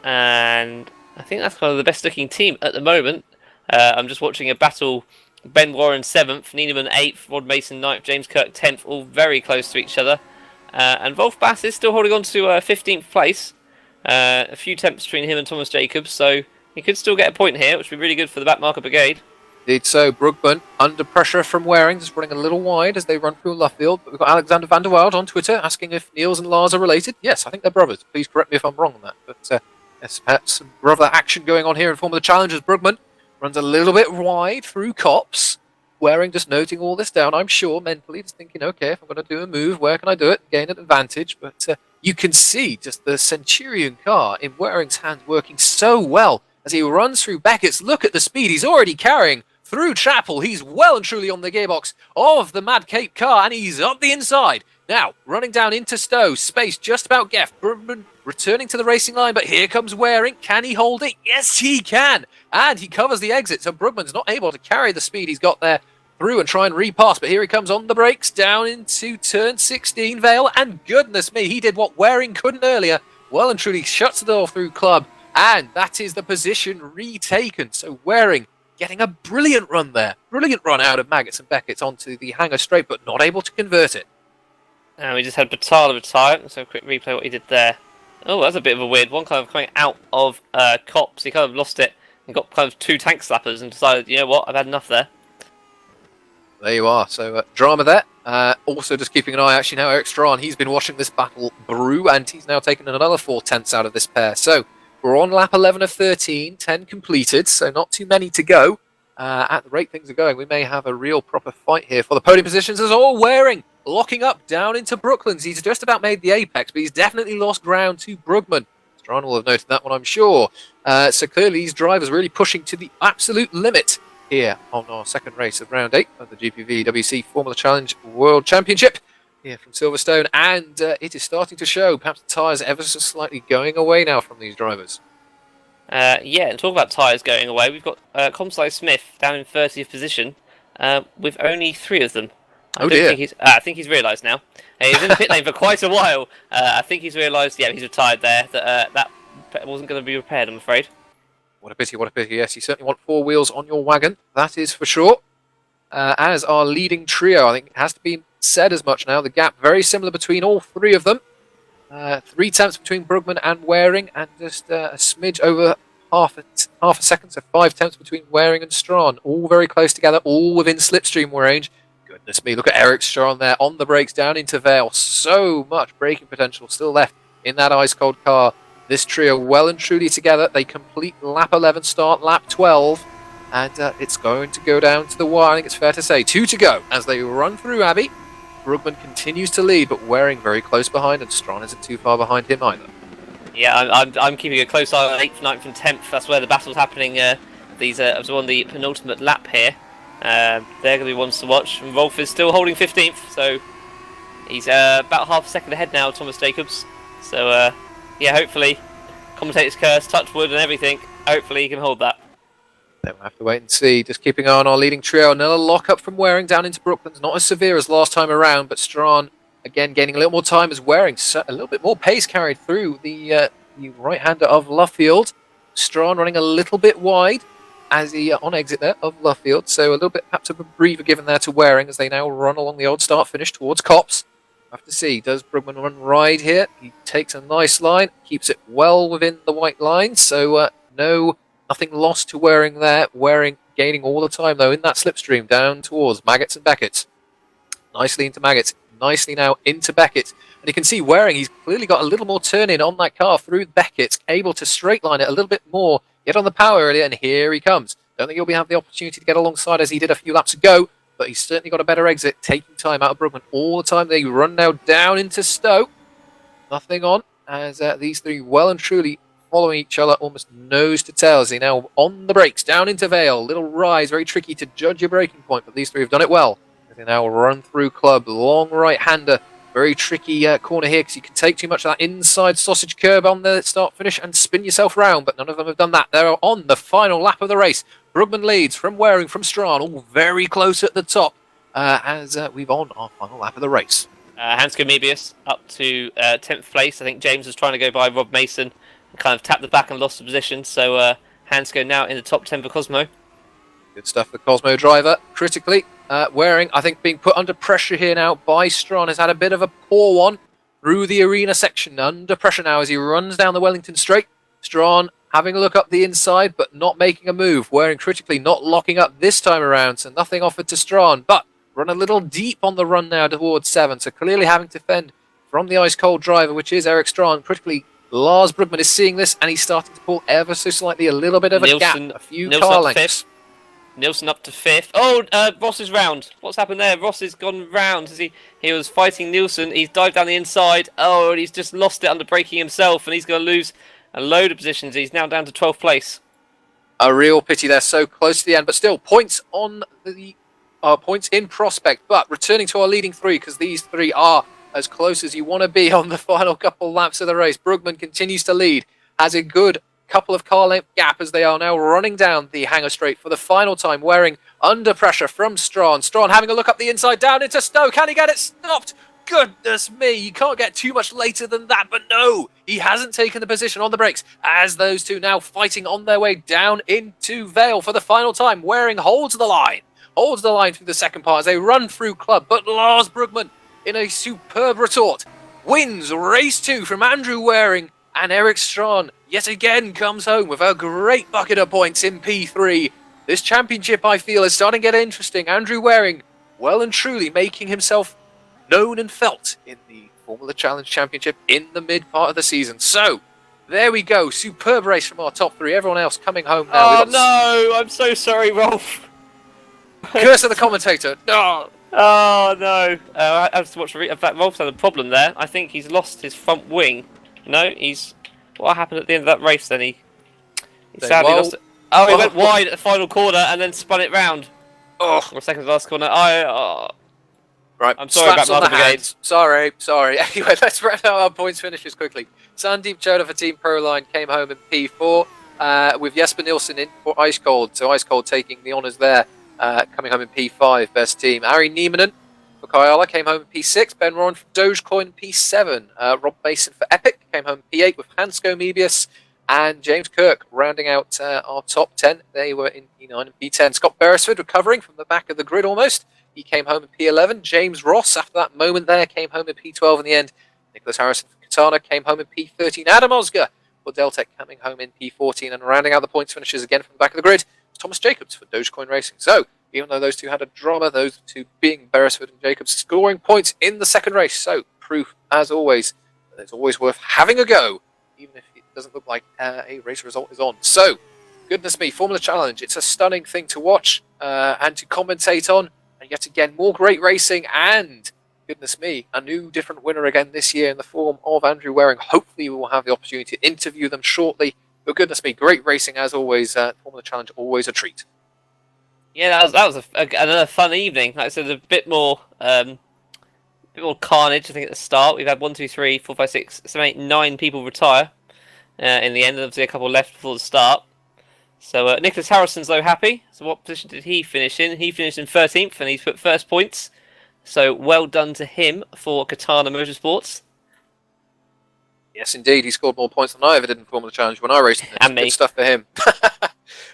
And I think that's kind of the best looking team at the moment. I'm just watching a battle. Ben Warren 7th, Nieneman 8th, Rod Mason 9th, James Kirk 10th, all very close to each other. And Wolf Bass is still holding on to 15th place. A few tenths between him and Thomas Jacobs, so he could still get a point here, which would be really good for the backmarker brigade. Indeed so. Brugman under pressure from Waring, just running a little wide as they run through Luffield. But we've got Alexander van der Wild on Twitter asking if Niels and Lars are related. Yes, I think they're brothers. Please correct me if I'm wrong on that. But yes, perhaps some brother action going on here in form of the challengers. Brugman runs a little bit wide through Cops. Waring just noting all this down, I'm sure, mentally, just thinking, okay, if I'm going to do a move, where can I do it? Gain an advantage. But you can see just the Centurion car in Waring's hands working so well as he runs through Beckett's. Look at the speed he's already carrying through Chapel. He's well and truly on the gearbox of the Mad Cape car, and he's up the inside. Now, running down into Stowe, space just about Geff. Brugman returning to the racing line, but here comes Waring. Can he hold it? Yes, he can. And he covers the exit, so Brugman's not able to carry the speed he's got there through and try and repass, but here he comes on the brakes down into turn 16, Vale, and goodness me, he did what Waring couldn't earlier. Well and truly shuts the door through Club, and that is the position retaken. So Waring getting a brilliant run there, brilliant run out of Maggots and Beckett's onto the Hangar Straight, but not able to convert it. And we just had Batala retire, so a quick replay what he did there. Oh, that's a bit of a weird one, kind of coming out of Cops. He kind of lost it and got kind of 2 tank slappers and decided, you know what, I've had enough there. There you are. So drama there. Also just keeping an eye, actually, now Eric Strawn, he's been watching this battle brew, and he's now taken another 4 tenths out of this pair. So we're on lap 11 of 13, 10 completed, so not too many to go. At the rate things are going, we may have a real proper fight here for the podium positions, as all Waring locking up down into Brooklands. He's just about made the apex, but he's definitely lost ground to Brugman. Strawn will have noted that one, I'm sure. So clearly these drivers really pushing to the absolute limit here on our second race of round 8 of the GPVWC Formula Challenge World Championship here from Silverstone, and it is starting to show. Perhaps the tyres ever so slightly going away now from these drivers. Yeah, and talk about tyres going away, we've got Comsai Smith down in 30th position with only 3 of them. I think he's realised now. He was in the pit lane for quite a while. I think he's realised, yeah, he's retired there, that that wasn't going to be repaired, I'm afraid. What a pity, what a pity. Yes, you certainly want 4 wheels on your wagon, that is for sure. As our leading trio, I think it has to be said as much now. The gap very similar between all 3 of them. 3 tenths between Brugman and Waring, and just a smidge over half a second, so 5 tenths between Waring and Strawn. All very close together, all within slipstream range. Goodness me, look at Eric Strawn there on the brakes down into Vale. So much braking potential still left in that ice-cold car. This trio well and truly together. They complete lap 11, start lap 12, and it's going to go down to the wire. I think it's fair to say 2 to go as they run through Abbey. Brugman continues to lead, but Waring very close behind, and Strawn isn't too far behind him either. Yeah, I'm keeping a close eye on 8th, 9th and 10th. That's where the battle's happening. These are on the penultimate lap here. They're going to be ones to watch. And Rolf is still holding 15th, so he's about half a second ahead now, Thomas Jacobs. So, yeah, hopefully, commentator's curse, touch wood and everything, hopefully he can hold that. Then we'll have to wait and see. Just keeping an eye on our leading trio. Another lock-up from Waring down into Brooklands. Not as severe as last time around, but Strawn, again, gaining a little more time as Waring. A little bit more pace carried through the right-hander of Luffield. Strawn running a little bit wide as he on exit there of Luffield. So a little bit perhaps of a breather given there to Waring as they now run along the old start-finish towards Copse. We'll have to see. Does Brugman run right here? He takes a nice line. Keeps it well within the white line. So nothing lost to Waring there. Waring gaining all the time, though, in that slipstream down towards Maggots and Beckett. Nicely into Maggots. Nicely now into Beckett. And you can see Waring, he's clearly got a little more turn-in on that car through Beckett, able to straight line it a little bit more, get on the power earlier, and here he comes. Don't think he'll have the opportunity to get alongside as he did a few laps ago, but he's certainly got a better exit, taking time out of Brugman all the time. They run now down into Stowe. Nothing on, as these three well and truly following each other almost nose to tail as they now on the brakes down into Vale. Little rise, very tricky to judge your braking point, but these three have done it well. They now run through Club, long right-hander, very tricky corner here because you can take too much of that inside sausage curb on the start-finish and spin yourself round, but none of them have done that. They're on the final lap of the race. Brugman leads from Waring, from Strawn, all very close at the top as we've on our final lap of the race. Hansko Mebius up to 10th place. I think James was trying to go by Rob Mason and kind of tapped the back and lost the position, so Hansko now in the top 10 for Cosmo. Good stuff for Cosmo driver. Critically, Waring, I think, being put under pressure here now by Strawn, has had a bit of a poor one through the arena section. Under pressure now as he runs down the Wellington Straight. Strawn having a look up the inside, but not making a move. Waring critically not locking up this time around, so nothing offered to Strawn, but run a little deep on the run now towards 7, so clearly having to fend from the ice-cold driver, which is Eric Strawn. Critically, Lars Brugman is seeing this, and he's starting to pull ever so slightly a little bit of a gap, a few car lengths. Nilsson up to 5th. Oh, Ross is round. What's happened there? Ross has gone round. He was fighting Nilsson. He's dived down the inside. Oh, and he's just lost it under braking himself, and he's going to lose a load of positions. He's now down to 12th place. A real pity they're so close to the end, but still points on the points in prospect. But returning to our leading three, because these three are as close as you want to be on the final couple laps of the race. Brugman continues to lead, has a good couple of car length gap as they are now running down the hangar straight for the final time. Waring under pressure from Strawn. Strawn having a look up the inside down into Stowe. Can he get it stopped? Goodness me, you can't get too much later than that, but no, he hasn't taken the position on the brakes as those two now fighting on their way down into Vale for the final time. Waring holds the line through the second part as they run through Club, but Lars Brugman in a superb retort wins race 2 from Andrew Waring, and Eric Strawn yet again comes home with a great bucket of points in P3. This championship, I feel, is starting to get interesting. Andrew Waring well and truly making himself known and felt in the Formula Challenge Championship in the mid part of the season. So, there we go. Superb race from our top 3. Everyone else coming home now. Oh, no. I'm so sorry, Rolf. Curse of the commentator. No. Oh, no. I have to watch. In fact, Rolf's had a problem there. I think he's lost his front wing. No, he's... What happened at the end of that race then? He sadly lost it. Oh, he went wide at the final corner and then spun it round. Oh. Or second to last corner. Right, I'm sorry about the brigade. Sorry. Anyway, let's wrap out our points finishes quickly. Sandeep Choda for Team Proline came home in P4 with Jesper Nilsson in for Ice Cold. So Ice Cold taking the honours there, coming home in P5, best team. Ari Niemanen for Kayala came home in P6. Ben Roran for Dogecoin in P7. Rob Mason for Epic came home in P8 with Hansko Mebius. And James Kirk rounding out our top 10. They were in P9 and P10. Scott Beresford recovering from the back of the grid almost. He came home in P11. James Ross, after that moment there, came home in P12 in the end. Nicholas Harrison for Katana came home in P13. Adam Osger for Deltec coming home in P14. And rounding out the points finishes again from the back of the grid was Thomas Jacobs for Dogecoin Racing. So, even though those two had a drama, those two being Beresford and Jacobs, scoring points in the second race. So, proof, as always, that it's always worth having a go, even if it doesn't look like a race result is on. So, goodness me, Formula Challenge, it's a stunning thing to watch and to commentate on. And yet again, more great racing and goodness me, a new different winner again this year in the form of Andrew Waring. Hopefully we will have the opportunity to interview them shortly. But goodness me, great racing as always. Formula Challenge, always a treat. Yeah, that was another fun evening. Like I said, a bit more carnage. I think at the start we've had 1, 2, 3, 4, 5, 6, 7, 8, 9 people retire in the end. Obviously, a couple left before the start. So Nicholas Harrison's though happy. So what position did he finish in? He finished in 13th, and he's put first points. So well done to him for Katana Motorsports. Yes, indeed. He scored more points than I ever did in Formula Challenge when I raced. And me. Good stuff for him.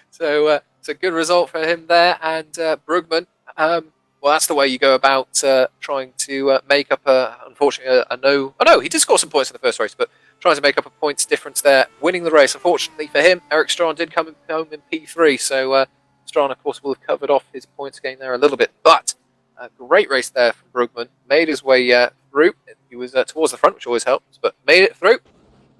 So it's a good result for him there. And Brugman, well, that's the way you go about trying to make up unfortunately, a no. Oh, no, he did score some points in the first race, but trying to make up a points difference there, winning the race. Unfortunately for him, Eric Strawn did come home in P3, so Strawn, of course, will have covered off his points gain there a little bit. But a great race there from Brugman. Made his way through. He was towards the front, which always helps, but made it through.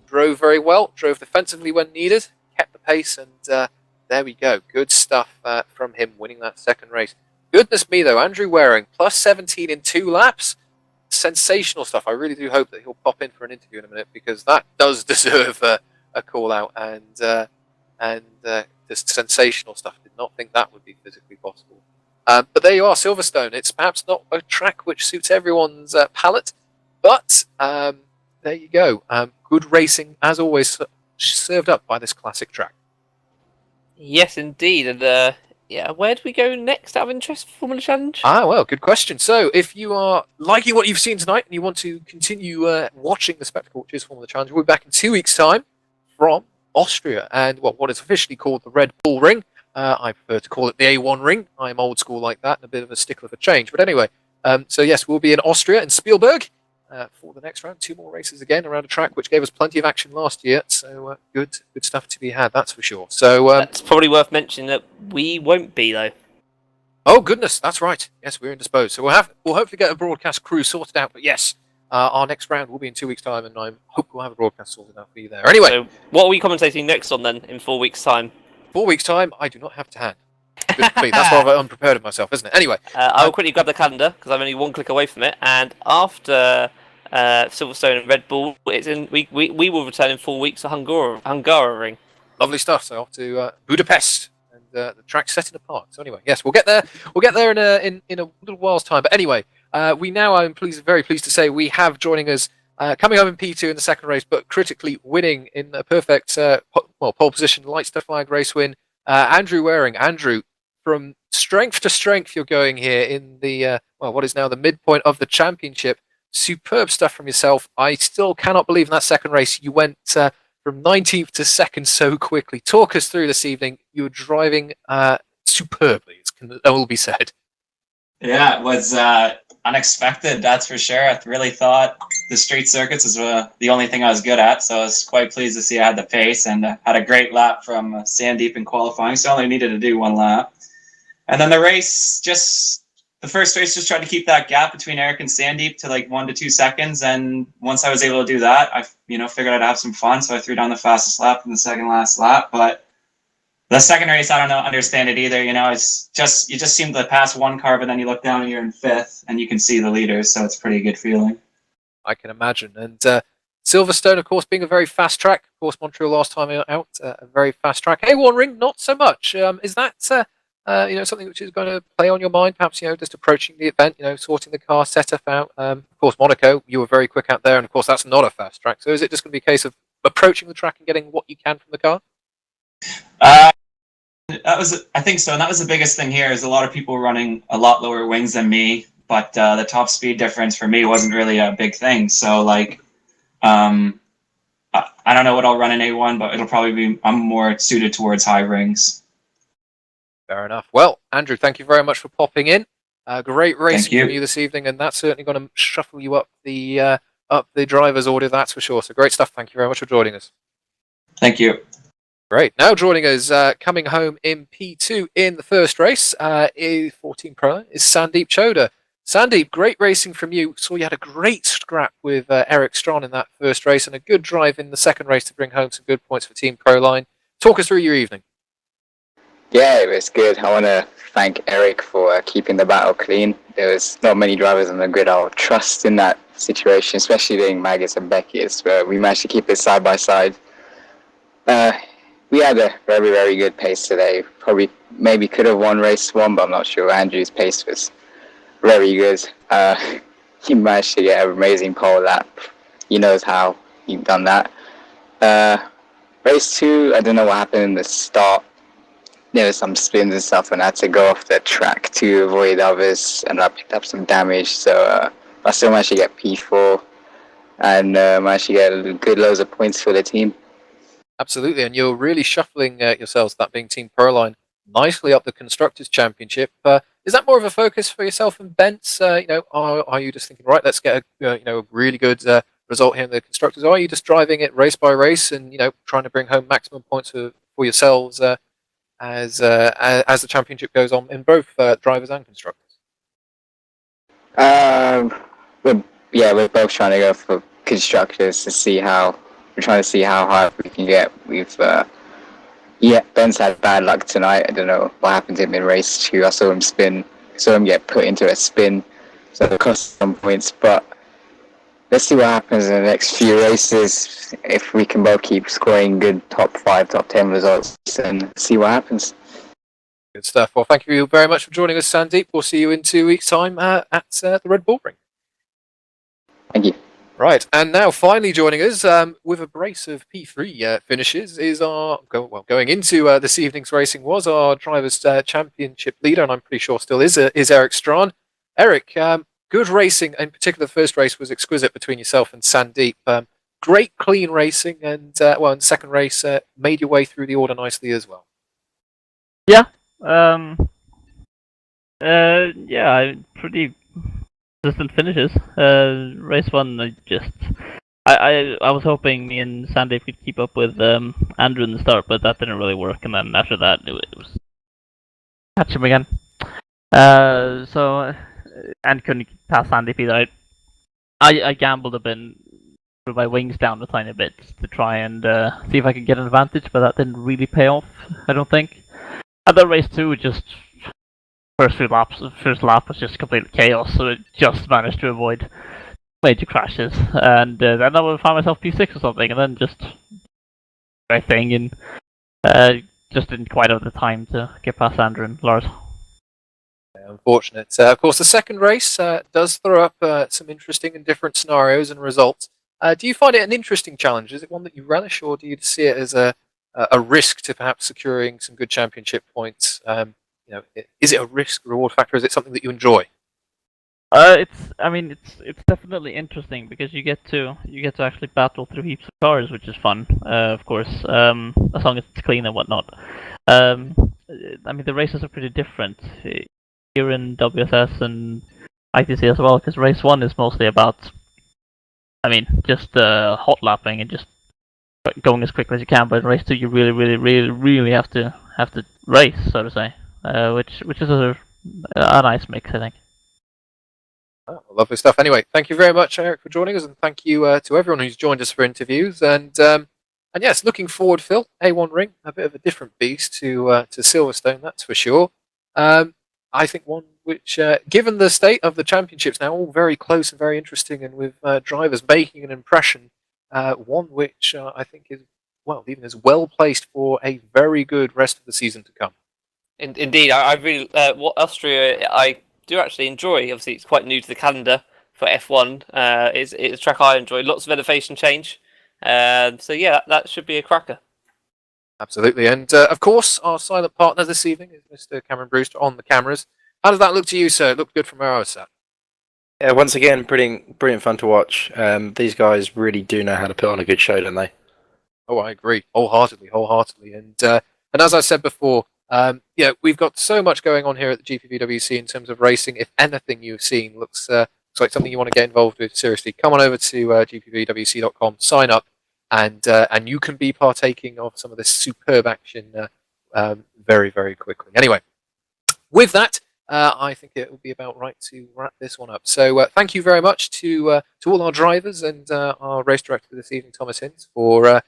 Drove very well, drove defensively when needed, kept the pace, and there we go. Good stuff from him winning that second race. Goodness me, though, Andrew Waring, plus 17 in 2 laps. Sensational stuff. I really do hope that he'll pop in for an interview in a minute, because that does deserve a call out, and just sensational stuff. Did not think that would be physically possible. But there you are, Silverstone. It's perhaps not a track which suits everyone's palate, but there you go. Good racing, as always, served up by this classic track. Yes, indeed. And yeah, where do we go next out of interest for Formula Challenge? Well, good question. So if you are liking what you've seen tonight and you want to continue watching the spectacle, which is Formula Challenge, we'll be back in 2 weeks' time from Austria and what is officially called the Red Bull Ring. I prefer to call it the A1 Ring. I'm old school like that and a bit of a stickler for change. But anyway, so yes, we'll be in Austria and Spielberg for the next round. 2 more races again around a track which gave us plenty of action last year. So good stuff to be had, that's for sure. So that's probably worth mentioning that we won't be, though. Oh goodness, that's right. Yes, we're indisposed. So we'll hopefully get a broadcast crew sorted out. But yes, our next round will be in 2 weeks' time, and I hope we'll have a broadcast sorted out for you there. Anyway, so what are we commentating next on then in 4 weeks' time? 4 weeks' time, I do not have to hand. Good for me. That's rather unprepared of myself, isn't it? Anyway, I'll quickly grab the calendar because I'm only 1 click away from it. And after Silverstone and Red Bull, it's in. We will return in 4 weeks to Hungaroring. Lovely stuff. So off to Budapest, and the track's set in a park. So anyway, yes, we'll get there. We'll get there in a little while's time. But anyway, we now, I'm very pleased to say, we have joining us. Coming home in P2 in the second race, but critically winning in a perfect pole position, light stuff flag race win. Andrew Waring. Andrew, from strength to strength, you're going here in the what is now the midpoint of the championship. Superb stuff from yourself. I still cannot believe in that second race you went from 19th to 2nd so quickly. Talk us through this evening. You were driving superbly, it will be said. Yeah, it was unexpected, that's for sure. I really thought the street circuits was the only thing I was good at, so I was quite pleased to see I had the pace and had a great lap from Sandeep in qualifying, so I only needed to do 1 lap. And then the first race just tried to keep that gap between Eric and Sandeep to like 1 to 2 seconds, and once I was able to do that, I figured I'd have some fun, so I threw down the fastest lap in the second last lap. But the second race, I don't understand it either. It's you just seem to pass 1 car, but then you look down and you're in 5th, and you can see the leaders, so it's a pretty good feeling. I can imagine. And Silverstone, of course, being a very fast track. Of course, Montreal last time out, a very fast track. A1 Ring, not so much. Is that something which is going to play on your mind? Perhaps just approaching the event, sorting the car setup out. Of course, Monaco, you were very quick out there, and of course, that's not a fast track. So is it just going to be a case of approaching the track and getting what you can from the car? I think so, and that was the biggest thing here. Is a lot of people running a lot lower wings than me, but the top speed difference for me wasn't really a big thing. So I don't know what I'll run in A1, but it'll probably be I'm more suited towards high rings. Fair enough. Well, Andrew, thank you very much for popping in. Great racing from you this evening, and that's certainly going to shuffle you up the driver's order, that's for sure. So great stuff. Thank you very much for joining us. Thank you. Great. Now joining us, coming home in P2 in the first race, is 14 Pro, is Sandeep Choda. Sandeep, great racing from you. Saw you had a great scrap with Eric Strawn in that first race, and a good drive in the second race to bring home some good points for Team Proline. Talk us through your evening. Yeah, it was good. I want to thank Eric for keeping the battle clean. There was not many drivers on the grid I'll trust in that situation, especially being Magus and Becky's, but we managed to keep it side by side. We had a very, very good pace today. Probably, maybe could have won race one, but I'm not sure. Andrew's pace was very good. He managed to get an amazing pole lap. He knows how he's done that. Race two, I don't know what happened in the start. There were some spins and stuff, and I had to go off the track to avoid others, and I picked up some damage. So I still managed to get P4 and managed to get good loads of points for the team. Absolutely, and you're really shuffling yourselves, that being Team Proline, nicely up the Constructors' Championship. Is that more of a focus for yourself and Bents? Are you just thinking, right, let's get a really good result here in the Constructors? Or are you just driving it race by race and trying to bring home maximum points for yourselves as the championship goes on in both drivers and constructors? We're both trying to go for constructors to see how we're trying to see how high we can get. Ben's had bad luck tonight. I don't know what happened to him in race two. I saw him get put into a spin, so it cost some points. But let's see what happens in the next few races. If we can both keep scoring good top 5, top 10 results, and see what happens. Good stuff. Well, thank you very much for joining us, Sandeep. We'll see you in 2 weeks' time at the Red Bull Ring. Thank you. Right, and now finally joining us with a brace of P3 finishes is going into this evening's racing was our Drivers' Championship leader, and I'm pretty sure still is Eric Strawn. Eric, good racing, in particular the first race was exquisite between yourself and Sandeep. Great clean racing, and in the second race made your way through the order nicely as well. Yeah, pretty consistent finishes. Race one, I was hoping me and Sandeep could keep up with Andrew in the start, but that didn't really work. And then after that, it was catch him again. And couldn't pass Sandeep either. I gambled a bit, put my wings down a tiny bit to try and see if I could get an advantage, but that didn't really pay off, I don't think. And then race two, first lap was just complete chaos, so it just managed to avoid major crashes. And then I would find myself P6 or something, and then just right thing, and just didn't quite have the time to get past Andrew and Lars. Unfortunate. Of course, the second race does throw up some interesting and different scenarios and results. Do you find it an interesting challenge? Is it one that you relish, or do you see it as a risk to perhaps securing some good championship points? Is it a risk-reward factor? Is it something that you enjoy? It's definitely interesting because you get to actually battle through heaps of cars, which is fun. Of course, as long as it's clean and whatnot. The races are pretty different here in WSS and ITC as well, because race one is mostly about, just hot lapping and just going as quickly as you can. But in race two, you really have to race, so to say, which is a nice mix, I think. Oh, lovely stuff. Anyway, thank you very much, Eric, for joining us, and thank you to everyone who's joined us for interviews. And yes, looking forward, Phil. A1 Ring, a bit of a different beast to Silverstone, that's for sure. I think one which, given the state of the championships now, all very close and very interesting, and with drivers making an impression, one which I think is even as well placed for a very good rest of the season to come. Indeed, I really Austria I do actually enjoy. Obviously, it's quite new to the calendar for F1. It's a track I enjoy. Lots of elevation change. So yeah, that should be a cracker. Absolutely, and of course, our silent partner this evening is Mr. Cameron Brewster on the cameras. How does that look to you, sir? It looked good from where I was sat. Yeah, once again, brilliant fun to watch. These guys really do know how to put on a good show, don't they? Oh, I agree, wholeheartedly, and as I said before, we've got so much going on here at the GPVWC in terms of racing. If anything you've seen looks like something you want to get involved with, seriously, come on over to gpvwc.com, sign up, and you can be partaking of some of this superb action very, very quickly. Anyway, with that, I think it will be about right to wrap this one up. So thank you very much to all our drivers and our race director this evening, Thomas Hinz, for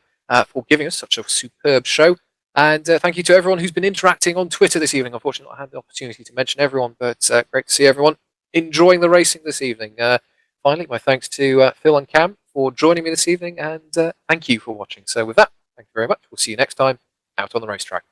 giving us such a superb show. And thank you to everyone who's been interacting on Twitter this evening. Unfortunately, I had the opportunity to mention everyone, but great to see everyone enjoying the racing this evening. Finally, my thanks to Phil and Cam for joining me this evening, and thank you for watching. So with that, thank you very much. We'll see you next time out on the racetrack.